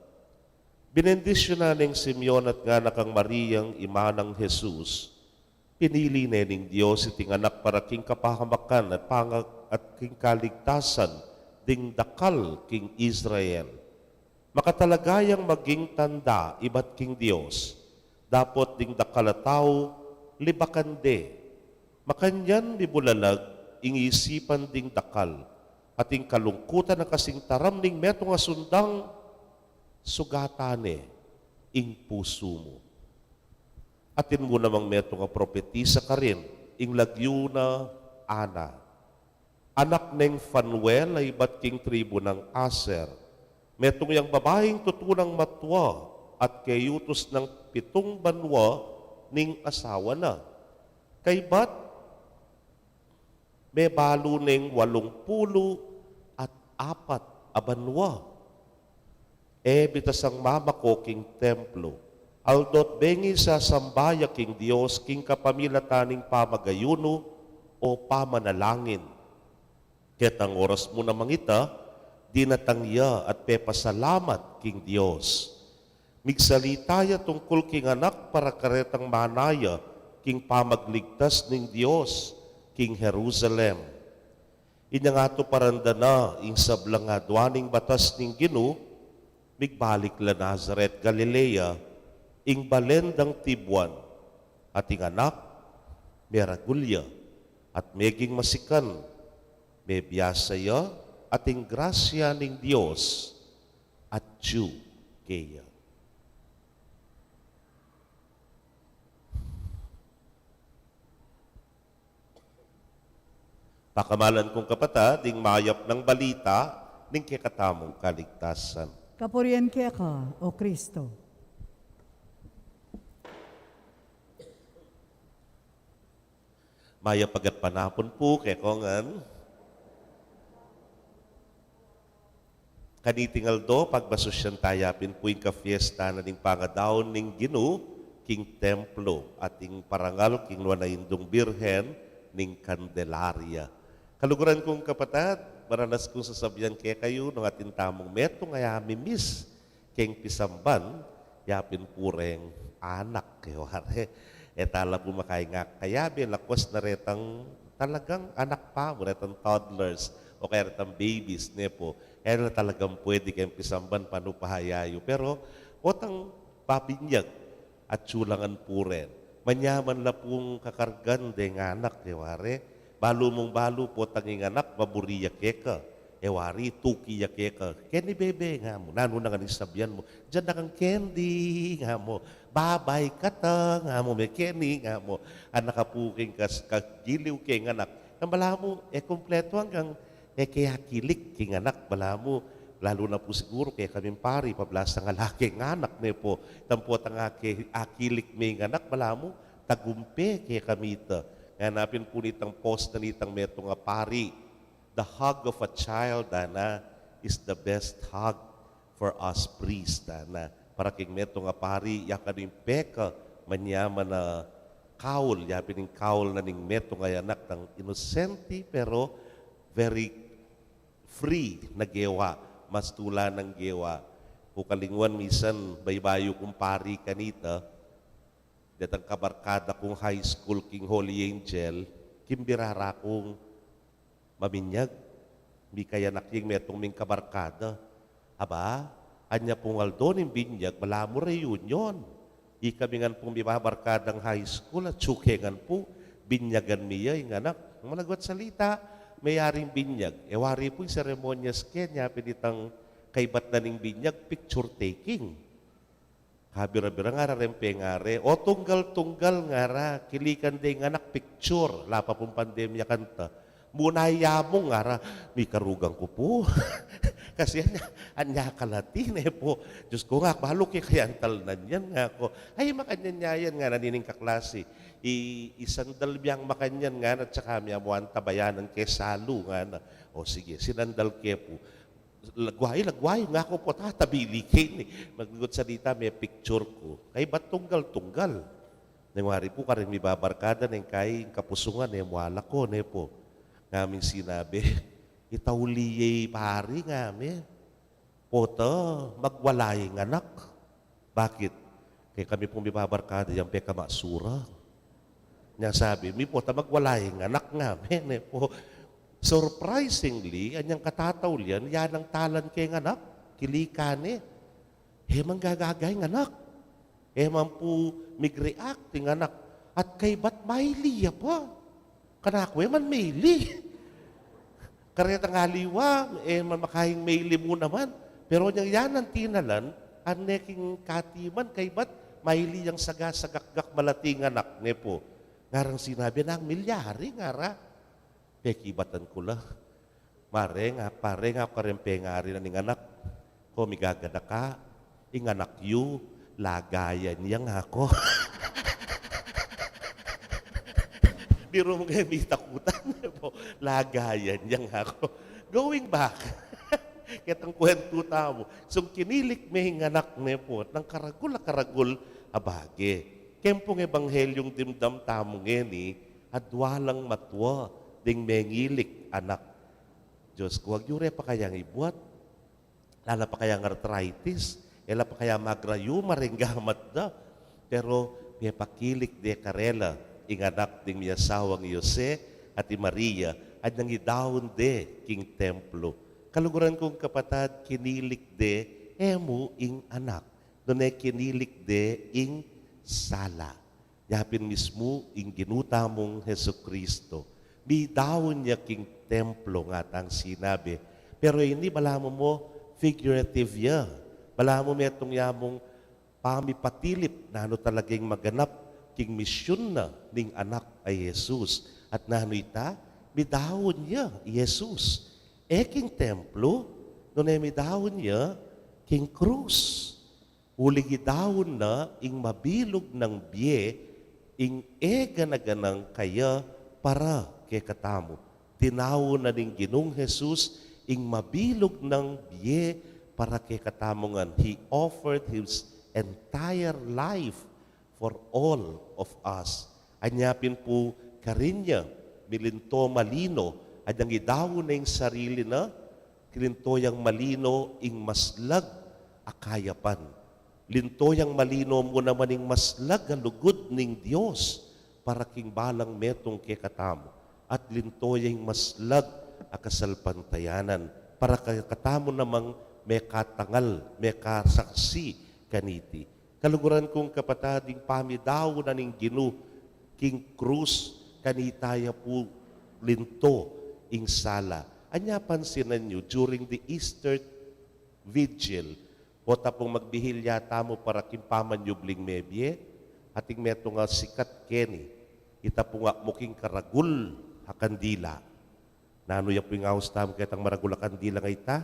Binendisyon na ning Simeon at nga nakang Mariyang ima ng Jesus. Pinili na ning Diyos iting anak para king kapahamakan at king kaligtasan ding dakal king Israel. Makatalagayang maging tanda ibat king Diyos. Dapot ding dakalataw libakande. Makanyan libulalag ingisipan ding dakal at ing kalungkutan na kasing taram ning meto nga sundang sugatane ing puso mo. Atin mo namang meto nga propetisa ka rin, ing lagyuna Ana. Anak ng Fanuel ay iba't king tribo ng Aser. Metong yang babaeng tutunang matwa at kayutos ng 7 banwa ning asawa na. Kay bat, may balo ning 84 abanwa. Bitas ang mamako king templo. Aldot bengi sa sambaya king Dios, king kapamilataning pamagayuno o pamanalangin. Ketang oras mo na mangita, dinatangya at pepasalamat king Dios. Migsalitaya tungkol king anak para karetang manaya, king pamagligtas ning Dios, king Jerusalem. Inya nga to parandana, ing sablang nga duaning batas ning Ginu, migbalik la Nazaret, Galilea, ing balendang Tibuan, at ing anak, meragulya, at meging masikan, may biyasaya, at ing grasya ning Dios, at Diyo kaya. Pakamalan kong kapatid, ding mayap ng balita, ning kikatamong kaligtasan. Kapurian kaya ka, O Kristo. Maya pagat panapon po kay kongan. Kanitingal do, pagbasosyan tayapin po yung ka-fiesta na ning pangadaon ning Ginu, king templo, ating parangal king Luanaindong Birhen, ning Candelaria. Kaluguran kong kapatid, maranas kong sasabihan kaya kayo ng ating tamong meto nga yami miss, king pisamban, yapin pureng anak kayo hare. Tala po makaingak kaya lakwas na retang talagang anak pa, retang toddlers o kaya retang babies ne po. Kaya talagang pwede kayong pisamban panupahayayo. Pero otang pabinyag at sulangan po rin. Manyaman la pong kakargan de nga anak, diware. Balo mong balo po tanging anak, maburiya keka. Ewari, tuki ya ka. Kenny bebe nga mo. Nano na nga ni sabyan mo. Diyan na kang candy nga mo. Babay ka ta nga mo. May Kenny nga mo. Anak kapuking kagiliw kay anak. Ang bala mo, kompleto hanggang kaya kilik king anak. Bala mo, lalo na po siguro kaya kaming pari, pablas ng alaking anak ne po. Tampot ang akilik may anak. Bala mo, tagumpe kaya kami ito. Hanapin po nitang post na nitang meto nga pari. The hug of a child, Ana, is the best hug for us priests, Ana. Para king meto nga pari, yakan yung peka, manyaman na kaul, yapin yung kaul na ning meto nga anak ng inosente, pero very free na gewa, mas tula ng gewa. Kukalingwan misan, baybayo kong pari kanita, datang kabarkada kong high school king Holy Angel, kimbirara kong maminyag, mi kaya naking metong ming kabarkada. Aba, anya pong aldon yung binyag, malamo reunion. Ikamingan pong mibabarkadang high school at tsukengan po, binyagan miya yung anak. Malagwat salita, mayaring binyag. Ewari po yung seremonyas kanya, pinitang kaibat na ning binyag, picture taking. Habira-bira nga rempe nga re, o tunggal-tunggal nga ra, kilikan din anak picture, lapa pong pandemya kanta. Munaya mo nga ra, may karugang ko po. Kasi anya kalatin po. Diyos ko nga, balok kaya antal na yan nga ako. Ay, makanyanyayan nga, nanining kaklase. Isandal biyang makanyan nga, at saka miya mo ang tabayanan kay Salo nga na. O sige, sinandal ke po. Lagway nga ako po, tatabili kayo. Maglugot sa dita, may picture ko. Kay ba't tunggal-tunggal? Nangwari po, karin may babarkada, ng kay kapusungan, wala ko, po. Ngamin sinabi, itawliyay pari ngamin. Pota, magwalay ng anak. Bakit? Kaya kami pong mibabarkada yung peka masura. Niya sabi, mi pota magwalay ng anak ngamin. Po. Surprisingly, anyang katatawlian, yan ang talan kay ng anak. Kilikane. Hemang gagagay ng anak. Hemang po mig-react ng anak. At kay ba't mailiya pa? Kanakwe man maili. Karet ang haliwa, makahing maili mo naman. Pero niyang yan ang tinalan, ang neking katiman, kay ba't maili yung sagasagakgak malating anak ne po. Ngarang sinabi na ang milyari, ngara. Pekibatan ko la. Pare nga, karempe nga rin ang anak. Ko, migagada ka, anak yu, lagayan niyang ako. Biro mo kayo may takutan po. Lagayan yang ako. Going back. Kitang kwento tamo. So kinilik may anak ne po. Nang karagul abage. Kempong ebanghelyong dimdam tamo ngeni. Adwalang matwa. Ding mengilik anak. Diyos ko, wag yure pa kayang ibuat. Lala pa kayang arthritis. Ela pa kaya magrayu maringgamat da. Pero may pakilik de karela. Inganak ding miyasawang Jose at Maria at nang idawon de king templo. Kaluguran kong kapatad, kinilik de emu ing anak. Doon kinilik de ing sala. Yapin mismo ing ginuta mong Heso Kristo. Bidawon niya king templo nga tang sinabi. Pero hindi balamo mo figurative ya. Balamo metong yamong pamipatilip na ano talagang maganap king misyon na ning anak ay Jesus. At nanoy ta, midahon niya, Jesus. King templo, doon ay midahon niya, king krus. Ulig idahon na, ing mabilog ng biye, ing ganaganang kaya para kay katamo. Tinawon na ning Ginong Jesus, ing mabilog ng biye para kay katamongan. He offered His entire life for all of us. Anyapin po karinya, milinto malino, at ang idawon na yung sarili na, kilinto yung malino, ing maslag akayapan. Linto yung malino mo naman ing maslag alugod ning Diyos, para king balang metong kay katamo. At linto yung maslag akasalpantayanan, para kay katamo namang may katangal, may kasaksi kaniti. Kaluguran kong kapatading pamidaw na ning Ginu, king krus, kanitaya po linto, ing sala. Anya pansinan nyo, during the Easter Vigil, pota pong magbihil yata mo para kimpaman yubling mebye, ating meto nga sikat keni, ita po nga muking karagul hakandila. Nano ya po yung ngawas tamo kitang maragul hakandila nga ita?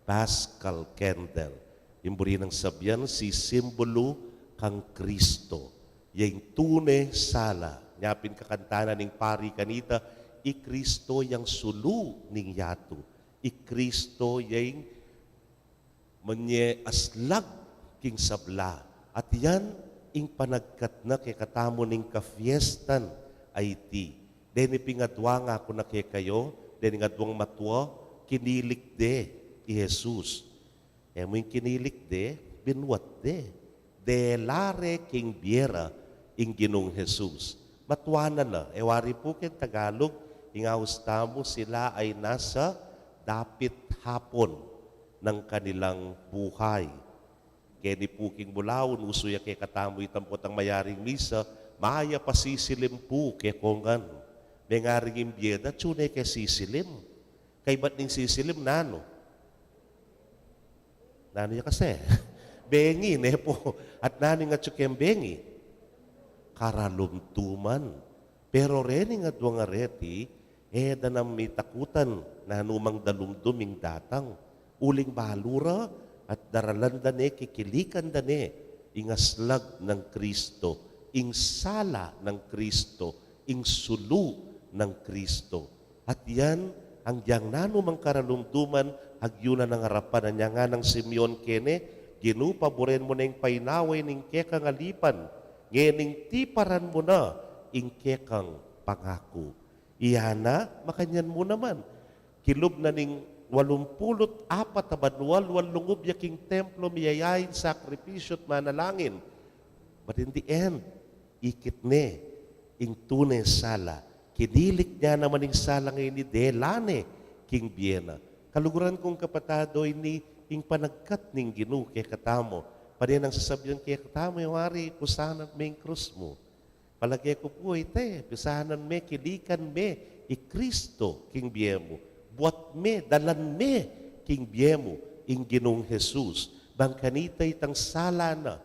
Paschal candle. Yung buri ng sabyan, si simbolo kang Kristo. Yung tune sala. Nyapin kakantana ning pari kanita, i Kristo yang sulu ning yato. I Kristo yung manye aslag king sabla. At yan, ing panagkat na kay katamo ning kafiestan ay ti. Deni pingadwa nga ako na kay kayo, deni ngadwang matwa, kinilik de i Jesus. E mo yung kinilik de, binwat de. Delare king biera ing ginong Jesus. Matwana na. Ewari po kin Tagalog, ingaus tamo sila ay nasa dapit hapon ng kanilang buhay. Kaya ni Puking Bulawon, uso ya kay katamo itampot ang mayaring misa, maya pa sisilim po kay kongan. May nga rin yung biyeda, tsunay kay sisilim. Kay ba't ning sisilim, nano? Nano ya kasi? Bengi, ne po. At nani nga tsukem bengi? Karalumtuman. Pero rin nga duwang areti, danam may takutan na numang dalumduming datang. Uling balura at daralan dane, kikilikan dane, ingaslag ng Kristo, ing sala ng Kristo, ing sulu ng Kristo. At yan, ang diyang nanumang karalumduman, hagyuna ng harapan na niya nga ng Simeon kene, ginupaboren mo na yung painaway ning kekang alipan, ngening tiparan mo na, ing kekang pangako. Iyana, makanyan mo naman. Kilob na ning 84 abanwal, walungub yaking templo, miyayain, sakripisyo at manalangin. But in the end, ikit ne, ing tunay sala. Kinilik niya naman ing sala ngayon ni Delane, king Biena. Kaluguran kong kapatado, ini ing panagkat ning ginu kay katamo. Panin ang sasabihan kay katamo, yung hari, kusanan me ing krus mo. Palagay ko po, ite, kusanan me, kilikan me, i Kristo, king Biemo. Buat me, dalan me, king Biemo, ing ginong Jesus. Bangkanita itang sala na,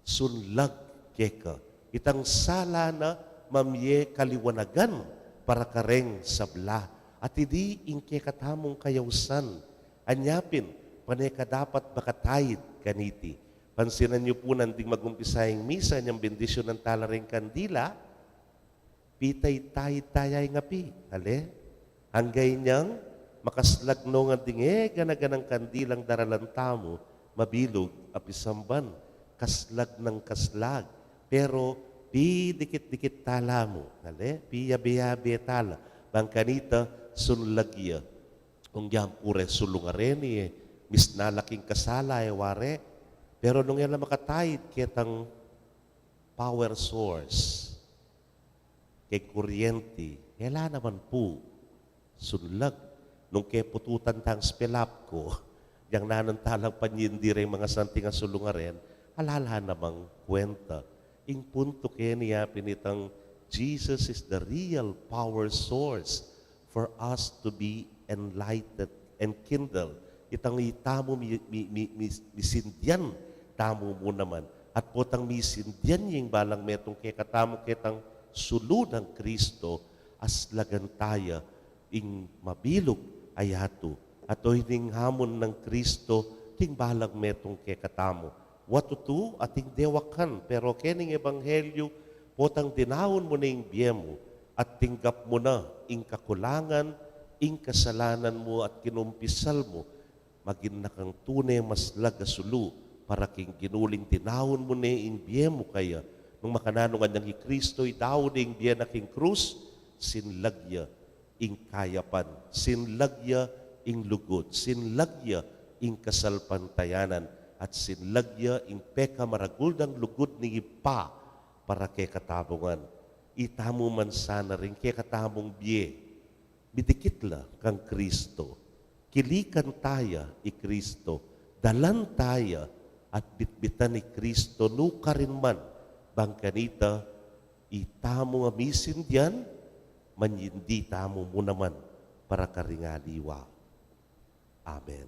sunlag keka. Itang sala na, mamye kaliwanagan, para kareng sabla. At hindi ing kekatamong kayawsan. Anyapin, panay ka dapat bakatayid kaniti. Pansinan niyo po nanding magumpisayang misa niyang bendisyon ng talaring kandila, pitay tayay ngapi. Hale? Hanggay niyang makaslagno nga dinge ganaganang kandilang daralan tamo, mabilog apisamban, kaslag ng kaslag. Pero pi dikit-dikit tala mo. Hale? Pi yabi-yabi tala. Bangkanita, sunlagya. Kung yan pure sulungareni, mis nalaking kasala, ware. Pero nung yan na makatayid, kitang power source, kay kuryente, kaya naman po, sunlag. Nung kay pututan tang spelap ko, yang nanantalang panyindire mga santingan sulungaren, alala namang kwenta. Ing punto kaya niya pinitang Jesus is the real power source for us to be enlightened and kindled. Itang itamo misindyan, tamo mo naman. At potang misindyan yung balang metong kay katamo kitang sulu ng Kristo, aslagan taya, ing mabilog ayato. At o hining hamon ng Kristo, ting balang metong kay katamo. Watutu ating dewakan, pero kening ebanghelyo, potang dinawon mo na yung biyemo at tinggap mo na ing kakulangan, ing kasalanan mo at kinumpisal mo, maging nakang tunay mas lagasulu para king ginuling tinawon mo na ing biyemo kaya nung makananungan ng Kristo'y daw ing biya na king krus, sinlagya ing kayapan, sinlagya ing lugod, sinlagya ing kasalpantayanan, at sinlagya ing peka maraguldang lugod ni ipa para kay katabungan. Itamo man sana rin kay katabong biye. Bidikit la kang Kristo. Kilikan taya i Kristo. Dalan taya at bitbitan ni Kristo nuka rin man. Bangkanita, itamo nga misin diyan, manyindi tamo mo naman. para karingaliwa. Amen.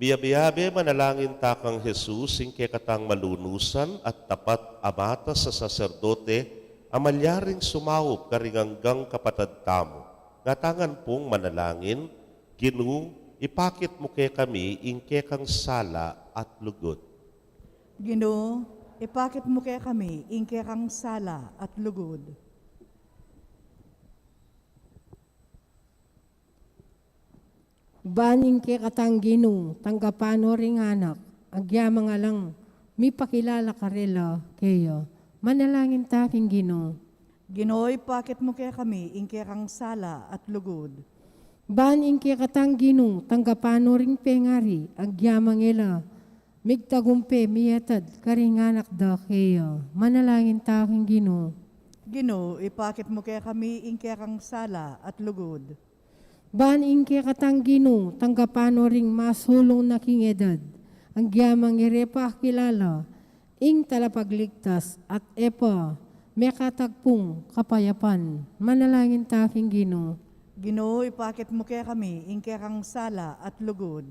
Biyabiyabe manalangin ta kang Jesus, ingke katang malunusan at tapat amata sa saserdote, amalyaring sumaup karinganggang kapatad tamo. Ngatangan pong manalangin, Ginu, ipakit mo kay kami, ingke kang sala at lugod. Ginoo, ipakit mo kaya kami, ingke kang sala at lugod. Baning ke katang Ginoo, tanggapano ring anak, agyamang alang, mi pakilala karela kayo. Manalangin taking Ginoo. Ginoo, ipakit mo kaya kami, ingke kang sala at lugod. Baning ke katang Ginoo, tanggapano ring pengari, agyamang ela, migtagumpe miyatad karing anak da kayo. Manalangin taking Ginoo. Ginoo, ipakit mo kaya kami, ingke kang sala at lugod. Ban ingke katang Ginoo, tanggapano ring masulong na king edad, ang gyamang irepa kilala, ing talapagligtas at epa, mekatagpong kapayapan, manalangin taking Ginoo. Ginoo, ipakit mo kaya kami, ingke kang sala at lugod.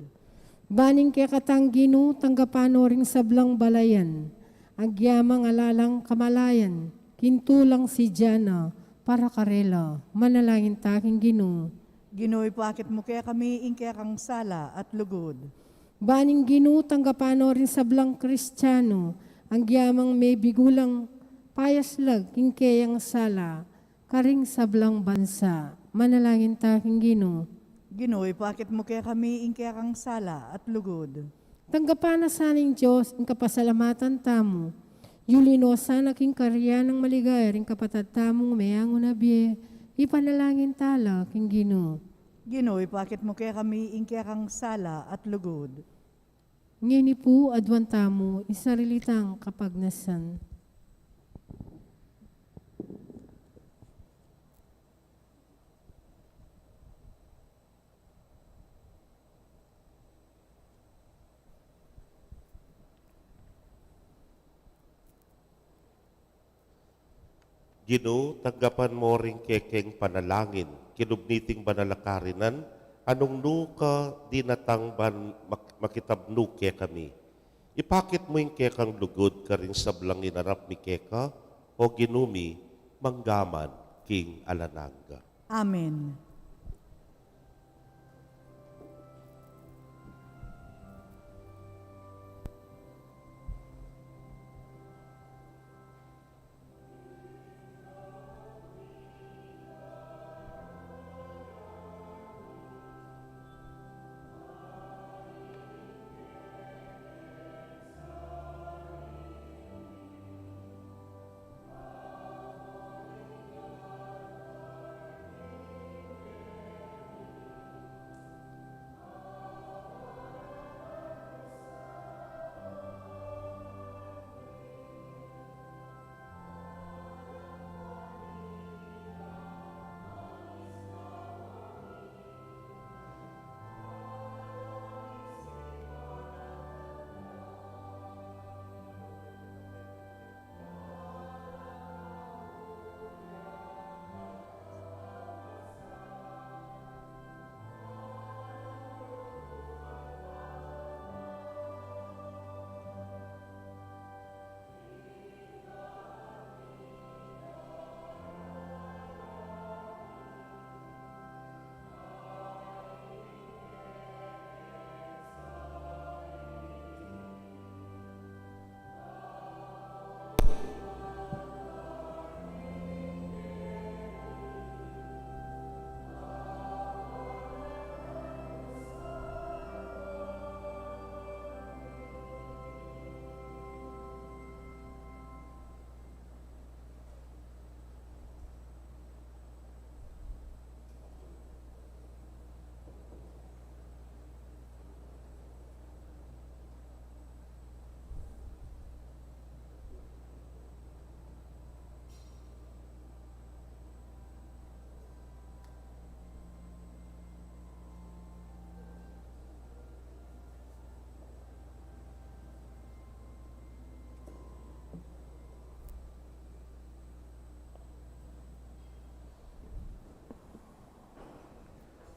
Baning ke katang Ginoo, tanggapano ring sablang balayan, ang gyamang alalang kamalayan, kintulang si Jana, para karela, manalangin taking Ginoo. Ginoo, ipakit mo kaya kami, ingke kang sala at lugod. Baning Ginoo, tanggapano rin sablang Kristiyano, ang gyamang may bigulang payaslag kingkeyang sala, karing sablang bansa, manalangin taking Ginoo. Ginoo, ipakit mo kaya kami, ingke kang sala at lugod. Tanggapana saning Diyos, ang kapasalamatan tamo, yulino sana king karya ng maligay, ring kapatad tamong mayang unabye, ipanalangin tala king Ginoo. Ginoo, ipakit mo kaya kami, ingke kang sala at lugod. Ngini po adwan tamo, isarilitang kapagnasan. Ginoo, tanggapan mo ring kekeng panalangin, kinubniting banalakarinan, anong nuka dinatangban makitabnu ke kami. Ipakit mo yung kekang lugod karing sablang inarap mi keka, o ginumi, manggaman, king alananga. Amen.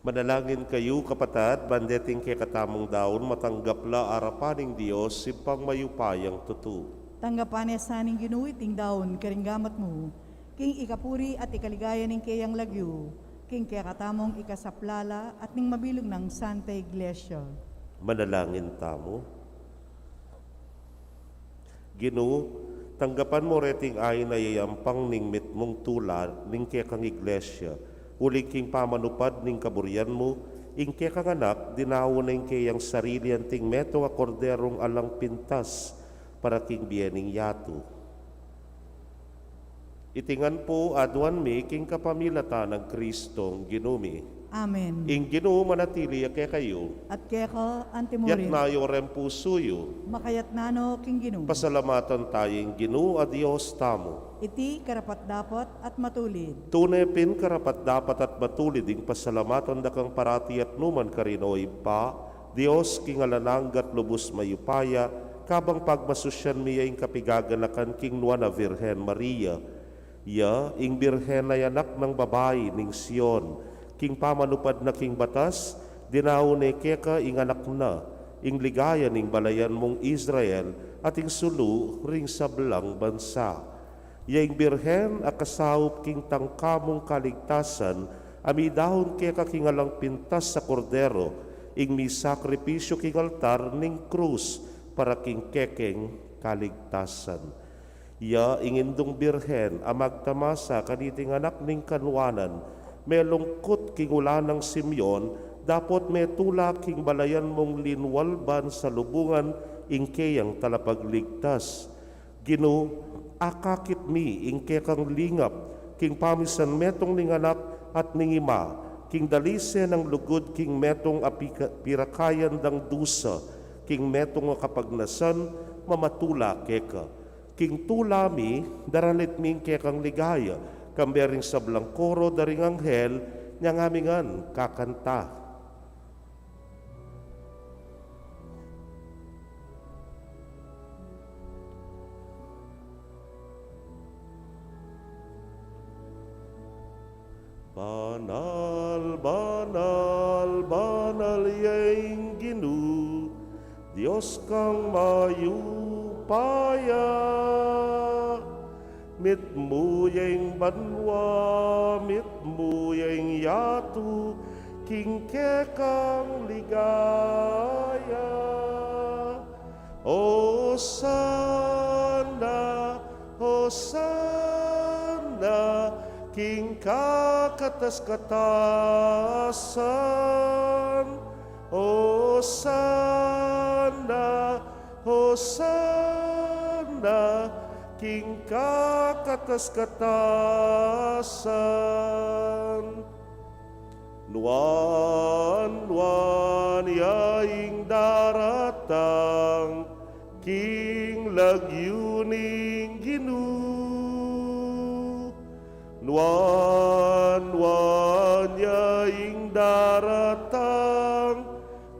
Manalangin kayo, kapatad, bandeting kay katamong daon, matanggapla arapaning Diyos, simpang mayupayang tutu. Tanggapan niya sa ning ginuwiting daon, karinggamat mo, king ikapuri at ikaligaya ning kayang lagyo, king kaya katamong ikasaplala at ning mabilog ng Santa Iglesia. Manalangin tamo. Ginoo, tanggapan mo reting ay na yayampang ning mitmong tula ning kaya kang iglesia, uling king pamanupad ning kaburian mo, ing kaya kang anak, dinawo na ing kayang sarili anting meto nga korderong alang pintas, para king biyaning yato. Itingan po aduan mi king kapamilata ng Kristong ginumi. Amen. Ing Ginoo manatili kay kayo, At kaya ka, yak antimurin, na yorem pusuyo, makayat nano king ginoo. pasalamatan tayong Ginoo a Dios tamo. Iti karapat dapat at matulid. Tunay pin karapat dapat at matulid ing pasalamatan dakang parati at numan karinoy pa, Dios king alananggat lubos mayupaya, kabang pagmasusyan miya ing kapigaganakan king Nuana Virgen Maria. Ya, ing birhen na anak ng babae ning Sion, king pamanupad na king batas, dinaw ni keka ing anak na, ing ligaya ning balayan mong Israel, at ing sulu ring sablang bansa. Yaing birhen akasaup king tangkamong kaligtasan, ami dahon keka king alang pintas sa kordero, ing mi sakripisyo king altar ning krus, para king kekeng kaligtasan. Ya ingindong birhen amagtamasa kaniting anak ning kanwanan, may lungkot king ulanang Simeon, dapot may tulak king balayan mong linwalban sa lubungan, ing kayang talapagligtas. Ginoo, akakit mi ing kekang lingap, king pamisan metong ning anak at ning ima, king dalise ng lugod king metong pirakayan dang dusa, king metong kapagnasan mamatula keka. King tulami, daralit ming kekang ligaya, kambering sablang koro daring anghel, niyang amingan kakanta. Banal, banal, banal yaing Ginoo, Diyos kang mayupaya. Mitmuyeng banwa, mitmuyeng yatu, king kekang ligaya. Hosanna, Hosanna, king kakatas-katasan. Hosanna, Hosanna, king kakatas-katasan. Nuan, nuan, yaing daratang, king lagyuning Ginoo. Nuan, nuan, yaing daratang,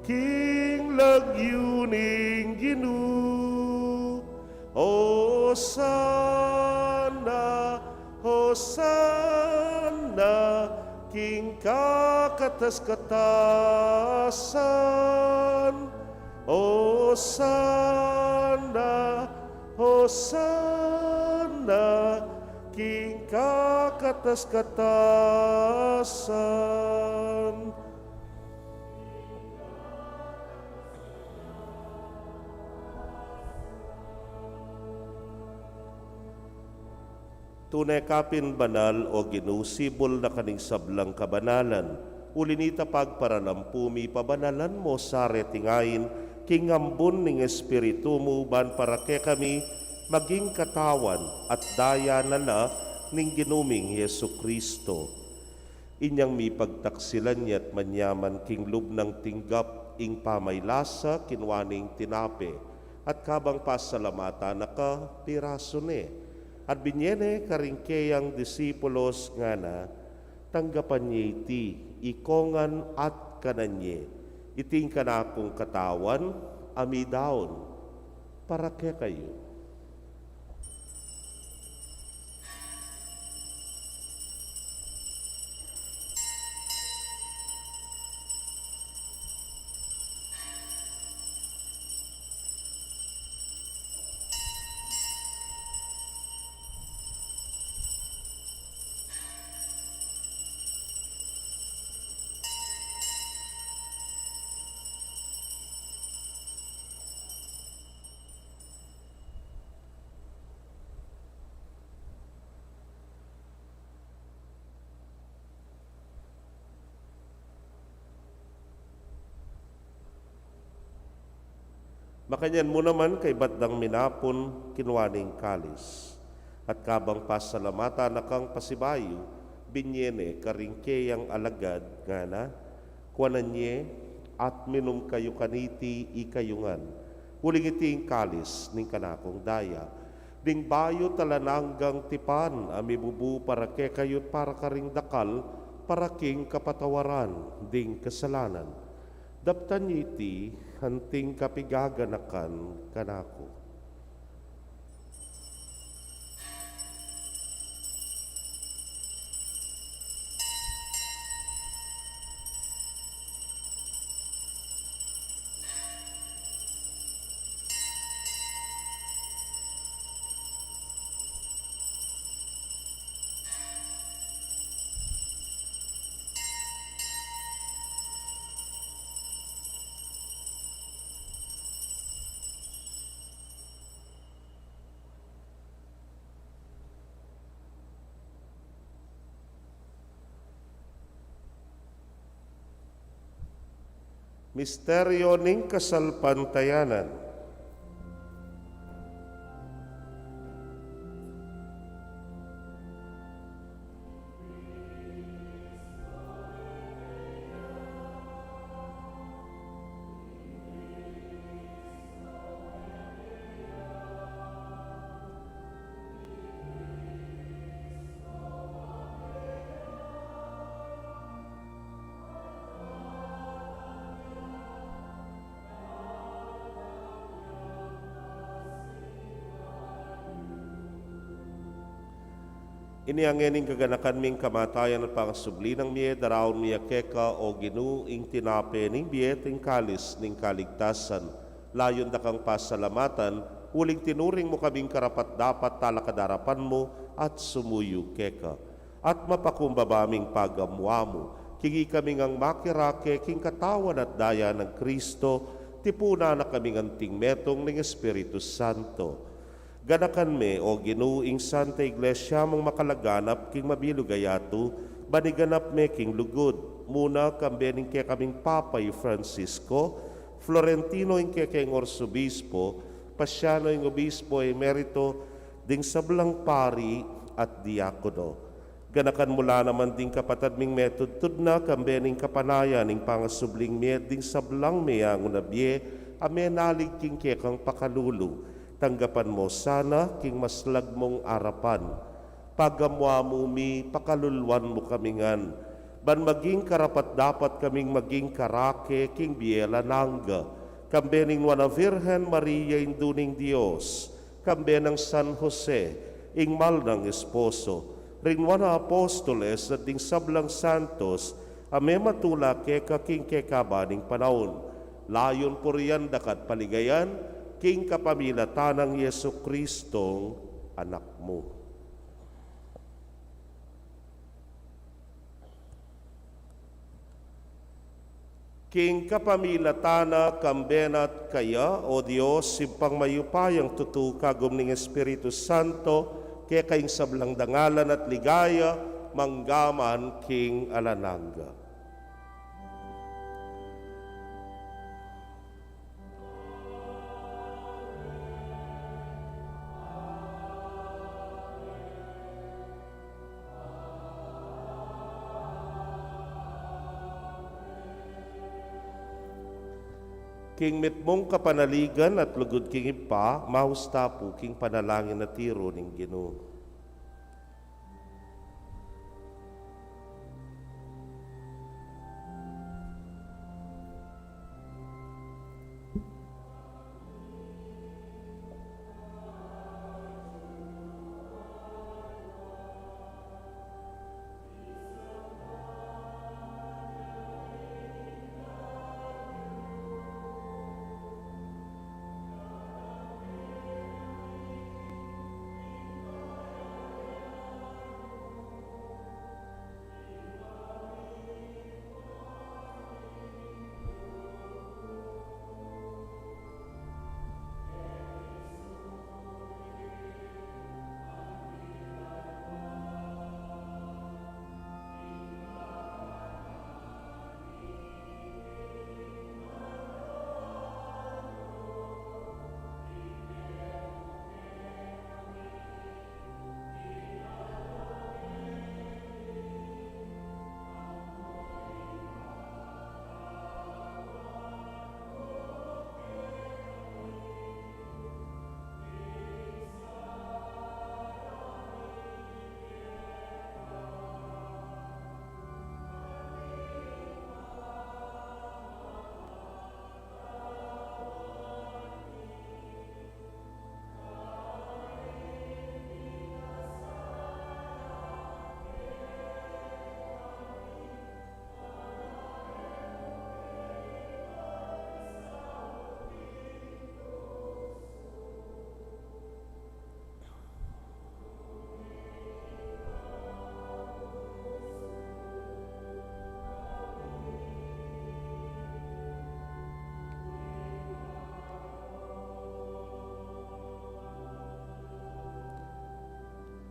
king lagyuning Ginoo. Hosanna, Hosanna, king kakatas-katasan. Hosanna, Hosanna, king kakatas-katasan. Tunay kapin banal o ginusibol na kaning sablang kabanalan, ulinita pagparanampumi pabanalan mo sa retingain, kingambon ning espiritu mo ban para ke kami maging katawan at daya nala ning ginuming Yesu Kristo. Inyang mi pagtaksilan niya't manyaman king lubnang tinggap ing pamaylasa kinwaning tinape, at kabang pasalamata naka piraso ne. At binyene karingkeyang disipulos nga na, tanggapan niya iti, ikongan at kananye, iting kanakong katawan, amidaon, para kaya kayo. Makanyan mo naman kay batdang minapon kinwaning kalis. At kabang pasalamata na kang pasibayo, binyene karingke ang alagad nga na, kuananye at minum kayo kaniti ikayungan. Huling iting kalis ning kanakong daya. Ding bayo talananggang tipan, amibubu para ke kayot para karing dakal, para king kapatawaran, ding kasalanan. Daptan iti, hanting kapigaganakan kanako. Misteryo ning kasalpantayanan. Iniangening kaganakan ming kamatayan at pangasubli ng miye, daraon miya keka o ginuing tinape ning biye ting kalis ning kaligtasan. Layon da kang pasalamatan, huling tinuring mo kaming karapat dapat talakadarapan mo at sumuyo keka. At mapakumbabaming pagamwa mo, kingi kaming ang makirake king katawan at daya ng Kristo, tipuna na kaming anting metong ng Espiritu Santo. Ganakan me o ginuing Santa Iglesia mong makalaganap king mabilugayatu, baniganap me king lugod. Muna kambening kaya kaming Papay Francisco, Florentino ing kaya kayong Orsobispo, Pasyano ing Obispo Emerito, ding sablang pari at diakono. Ganakan mula naman ding kapatad ming metod na kambening kapanayan ing pangasubling me ding sablang meyang unabye, amenalig king kaya kang pakalulu. Tanggapan mo sana king maslag mong arapan. Pagamwa mo mi, pakalulwan mo kamingan. Ban maging karapat dapat kaming maging karake king biela nangga. Kambening wana Virgen Maria induning Dios. Kambenang San Jose, ingmal ng esposo. Rin wana apostoles at ding sablang santos, ame matula keka king kekabaning panahon. Layon po riyan dakat paligayan, king kapamilatan ng Yesu Kristong anak mo. King kapamilatana kambenat kaya, O Diyos, simpang mayupayang tutu kagum ning Espiritu Santo, kaya kayong sablang dangalan at ligaya, manggaman king alanangga. King mitmong kapanaligan at lugod king ipa, mahusta po king panalangin na tiro ning Ginoo.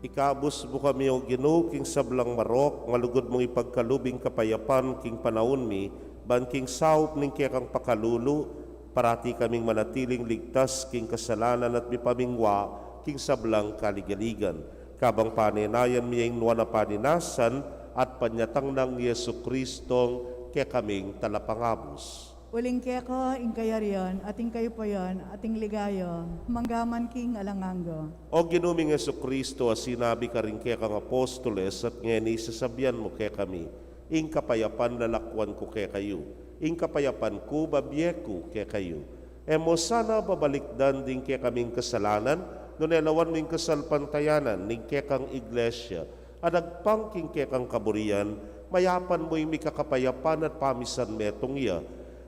Ikabus mo kami o Ginoo king sablang marok, malugod mong ipagkalubing kapayapan king panahon mi, ban king saup ning kekang pakalulu, parati kaming manatiling ligtas king kasalanan at mipamingwa king sablang kaligaligan. Kabang paninayan mi ang nuwa na paninasan at panyatang ng Yesu Kristong kaya kaming talapangabos. Uling keko, inkayarian, ating kayupayan, ating ligaya, manggaman king alanganga. O ginuming Yesu Kristo, sinabi ka rin kaya kang apostoles at ngayon isasabihan mo kaya kami, ing kapayapan lalakwan ko kaya kayo, ing kapayapan ko babyeku kaya kayo. Emo sana babalikdan din kaya kaming kasalanan, nunelawan ning kasalpantayanan, ning kaya kang iglesia, adagpang king kaya kang kaburian, mayapan mo'y mikakapayapan at pamisan metong iya,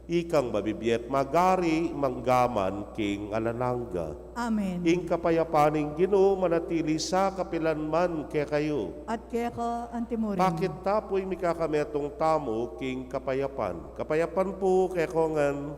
ikang mabibiyet magari manggaman king alanangga. Amen. Ing kapayapaning Ginoo manatili sa kapilanman kaya kayo. At keko, antimurin. Bakit tapoy mikakametong tamo king kapayapan? Kapayapan po kaya kongan.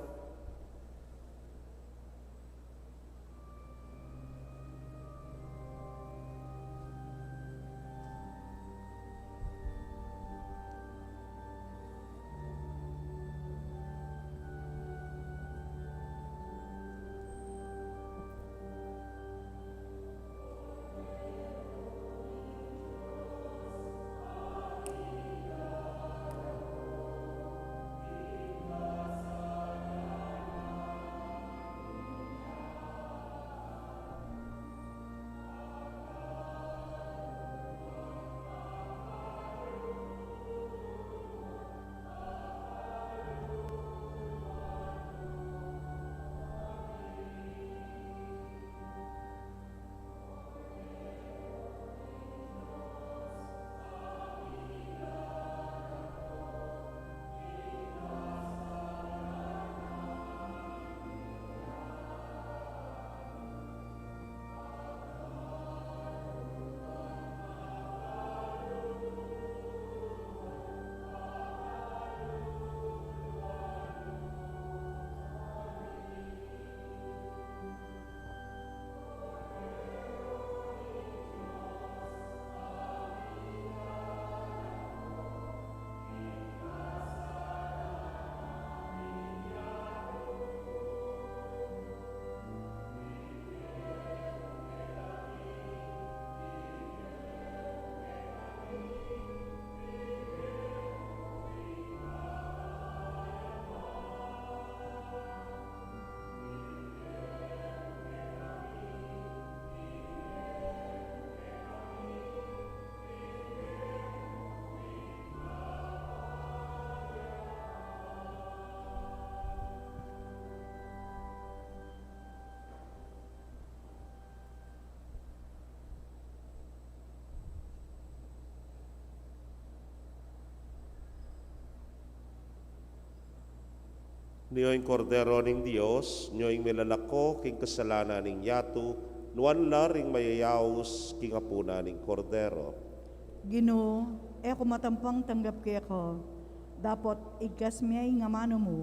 Niyo'y kordero ning Dios, niyo'y milalako king kasalanan ning yatu, nuan laring mayayaos king apuna ning kordero. Ginoo, eko matampang tanggap keko, dapat igas miyay nga mano mo,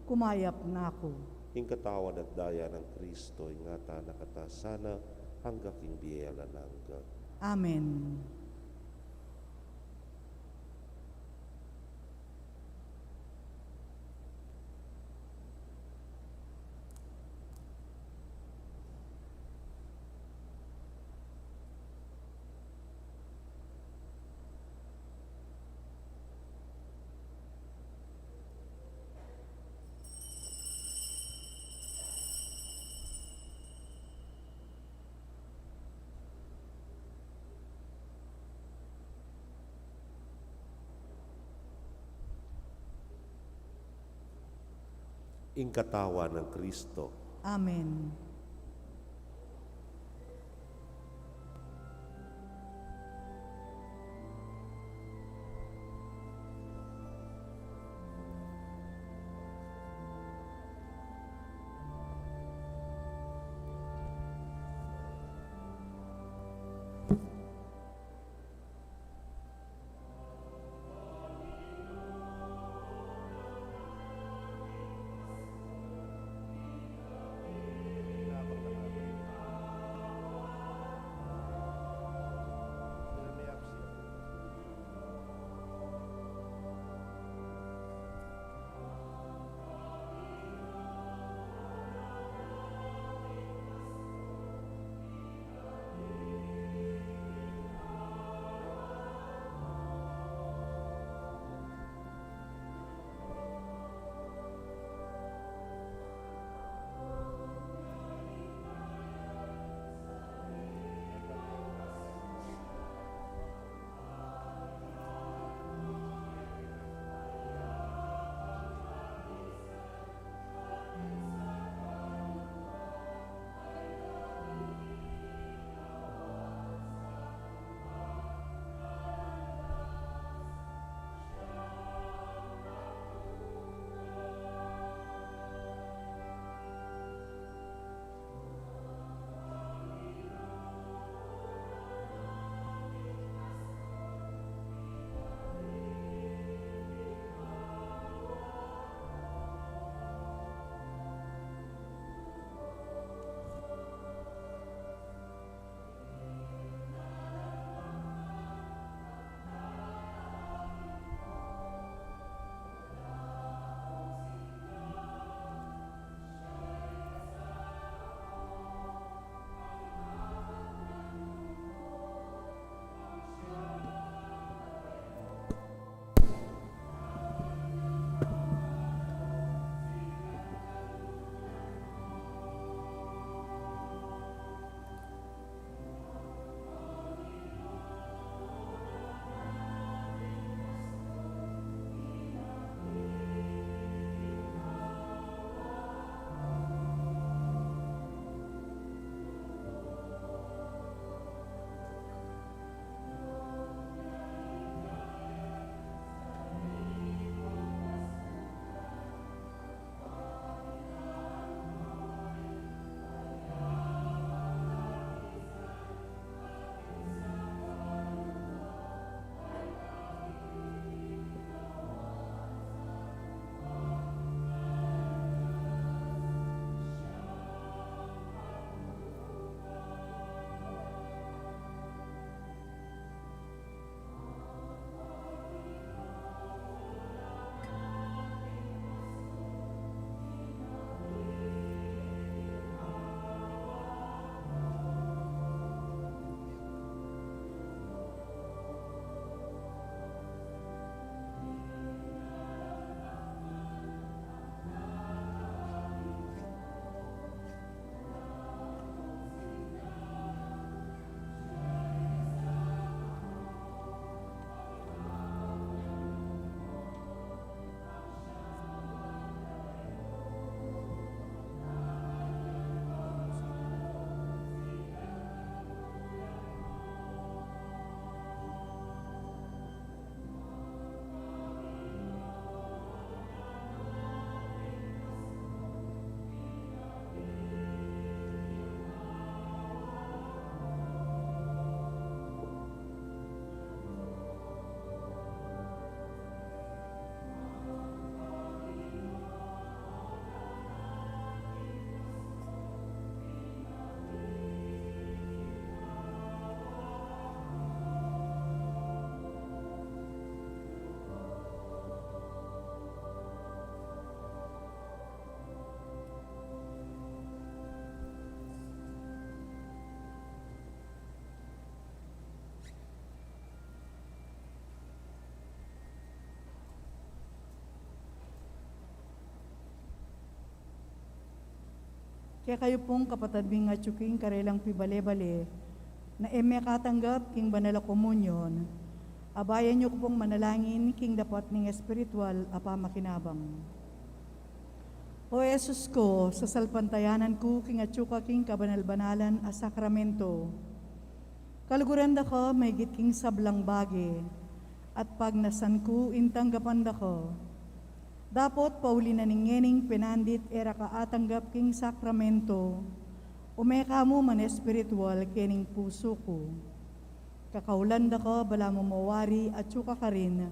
kumayap na ako. Ing katawan at daya ng Kristo, ingata nakatasana, hanggang king biyela nangga. Amen. Ing katawan ng Kristo. Amen. Kaya kayo pong kapatid bing nga tsuking karelang pibale-bale, na eme katanggap king banala komunyon, abayan niyo ko pong manalangin king dapat ning espiritual apa makinabang. O Jesus ko, sa salpantayanan ko king atsuka king kabanal-banalan a sakramento, kaluguran da ko may git king sablang bagi, at pag nasan ko intanggapan da ko, dapat pauli na ningening pinandit era kaatanggap king sakramento, umeka mo man espiritual kening puso ko. Kakaulan da ko bala mo mawari at suka ka rin,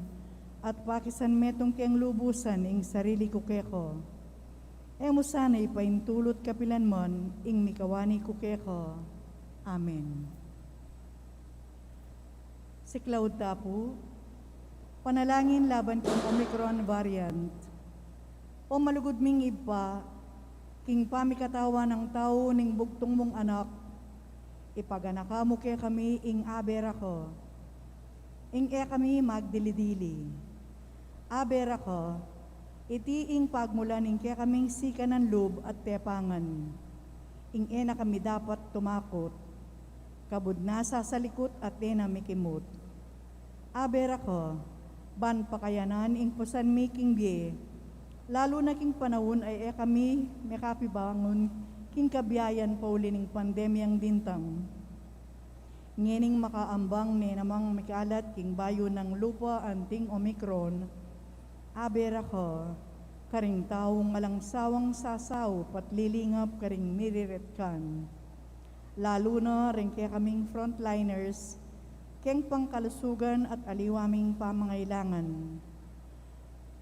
at pakisan metong keng lubusan ing sarili ko keko. E mo sana ipaintulot kapilan mon ing mikawani ko keko. Amen. Si Cloud Tapu, panalangin laban kang Omicron variant. O malugod ming iba, king pamikatawa ng tao ning bugtong mong anak, ipaganaka mo kaya kami ing abera ko. Ing kami magdilidili. Abera ko, iti ing pagmula ning kaya kaming sika ng loob at tepangan. Ing na kami dapat tumakot. Kabud nasa sa likot at na mikimot. Abera ko, ban pakayanan ing pusan miking biye, lalo na king panahon ay kami mekapibangon king kabiyayan pauli ning pandemyang dintang. Ngening makaambang ni namang mikalat king bayo ng lupa anting Omicron, abera ko, karing taong alang sawang sasaw patlilingap karing miriretkan. Lalo na rin kaya kaming frontliners, keng pangkalusugan at aliwaming pamangailangan.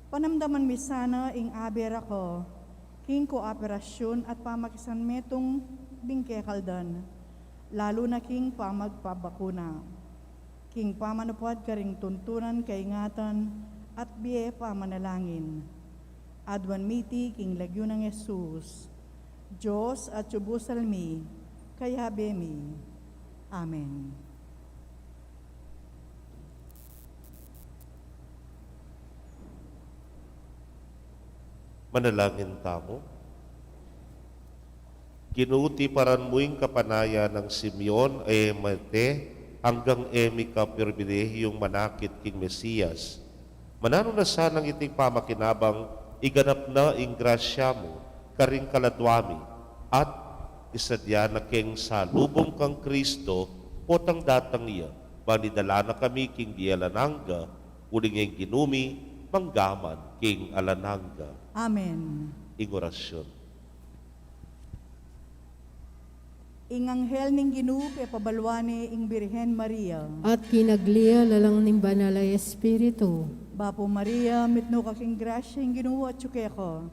Panamdaman mi sana ing abera ko, king kooperasyon at pamakisan metong bingkekaldan, lalo na king pamagpabakuna. King pamanupad karing tuntunan kaingatan at biye pamanalangin. Adwan miti king lagyo ng Jesus, Diyos at subusalmi, kaya bemi. Amen. Manalangin tamo. Kinuti paran muing kapanaya ng Simeon ay mate hanggang emi ka perbilehiyong manakit king Mesiyas. Manano na sanang iting pamakinabang iganap na ing grasya mo karing kaladwami at isadya na king salubong kang Kristo potang datang iya banidala na kami king dialananga uling ang ginumi manggaman king alananga. Amen. Ing orasyon. Ing anghel ning ginupe pabalwane ing Birhen Maria. At kinaglia lalang ning banal ay Espiritu. Bapo Maria, mitno kaking grasya ing ginuwa at tsukeko.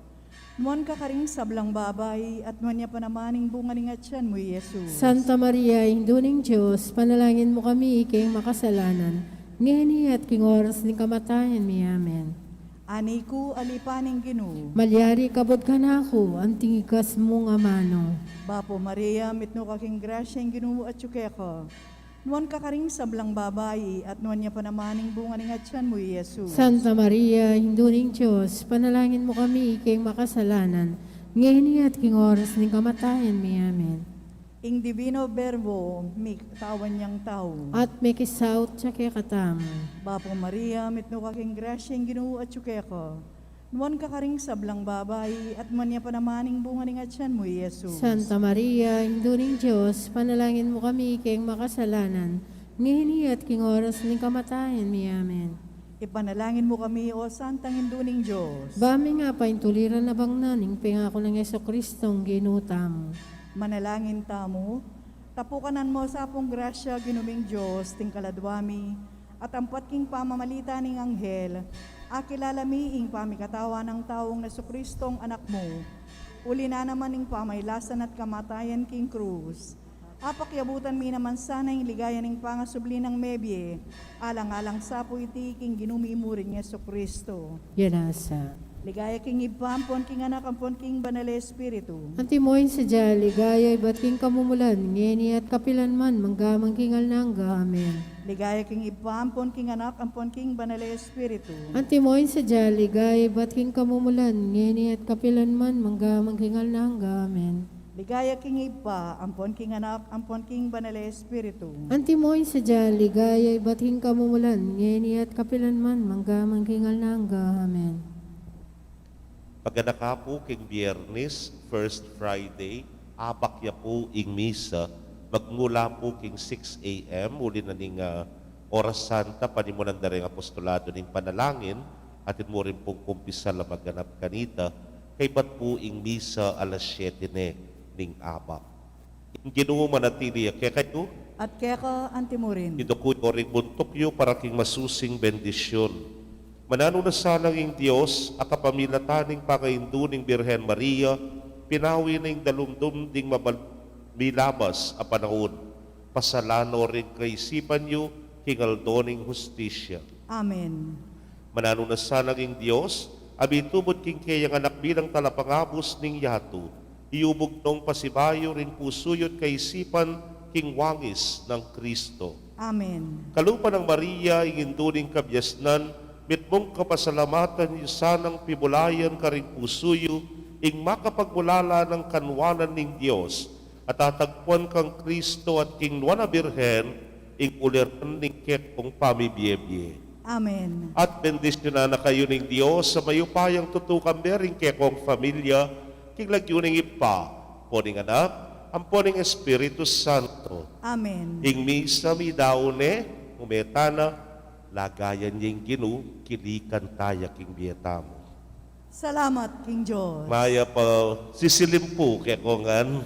Nuan ka karing sablang babay at nuan niya pa naman ing bunga ning atyan mo, Jesus. Santa Maria, Induning Diyos, panalangin mo kami ikay makasalanan. Ngeni at king oras ning kamatayan mi. Amen. Ani ko alipaning ginu. Malyari kabod ka na ako, ang tingikas mo nga mano. Bapo Maria, mitno kaking grasya ing ginuwa at tsukeko. Nuan ka karing sablang babay at nuan niya pa naman ing bunga ning atyan mo, Jesus. Santa Maria, Induning Diyos, panalangin mo kami ikay makasalanan. Ngeni at king oras ning kamatayan mi. Amen. Ing divino verbo, mi tawan niyang tao. At may kisaut siya kay katamo. Bapo Maria, mitno kaking grasya ing ginuwa at tsukeko. Nuan ka karing sablang babay at nuan niya pa naman ing bunga ning atyan mo, Jesus. Santa Maria, Induning Diyos, panalangin mo kami ikay makasalanan. Ngini at king oras ning kamatayan mi. Amen. Ipanalangin mo kami, O Santang Induning Diyos. Bami nga pa intuliran na bang naning pingako ng Yeso Kristong ginutam. Manalangin tamo, tapukanan mo sa apong grasya, ginuming Diyos, ting kaladwami, at ampat king pamamalita ning anghel, akilalami ing pamikatawa ng taong na Kristong anak mo, uli na naman ing pamaylasan at kamatayan king krus. Apakyabutan mi naman sana ing ligaya ning pangasubli ng mebye, alang-alang sa po iti king ginumi mo ring Yeso Kristo. Yanasa. Ligaya king ipampon king anak ampon king banal espiritu. Antimoy sa jali, gaya ba't king kamumulan, ngeni at kapilan man, manggamang king alnangga. Amen. Ligaya king ipampon king anak ampon king banal espiritu. Antimoy sa jali, gaya ba't king kamumulan, ngeni at kapilan man, manggamang king alnangga. Amen. Ligaya king ipa, ampon king anak, ampon king banal espiritu. Antimoy sadya, ligaya, bating kamumulan, ngeni at kapilanman, manggamang kingal nangga. Amen. Pagana po king Biyernes, First Friday, abak ya po ing misa, magmula po king 6 a.m. uli na ning oras santa, panimunan na rin apostolado ning panalangin, atin mo rin pong kumpisa la maganap kanita, kay ba't po ing misa alas 7 ning abak. Ing Ginoo manatili kaya kayo, At kaya ka antimurin. idukoy ko rin buntok yu para king masusing bendisyon. Manano na sanang ing Diyos, akapamilataning pakainduning Birhen Maria, pinawi na ing dalumdum ding milabas a panahon. Pasalano rin kaisipan yu, kingaldoning hustisya. Amen. Manano na sanang ing Diyos, abitubod king kayang anak bilang talapangabos ning yato, iubog nung pasibayo rin pusuyot kaisipan king wangis ng Kristo. Amen. Kalupa ng Maria, inginduning kabyasnan, mitmong kapasalamatan yu sanang pibulayan ka rin pusuyo, ing makapagmulala ng kanwanan ning Diyos, at tatagpuan kang Kristo at king Nuana Birhen, ing uliran ning kekong pamibiyebye. Amen. At bendisyonan na kayo ng Diyos sa mayupayang tutukang bering kekong pamilya, king lagyuning ipa, poning anak, ang poning Espiritu Santo. Amen. Ing misa mi daone, umetana, lagayan niyang ginu, kilikan taya king biyetamo. Salamat, King Diyos. Maya pa sisilim po kekongan,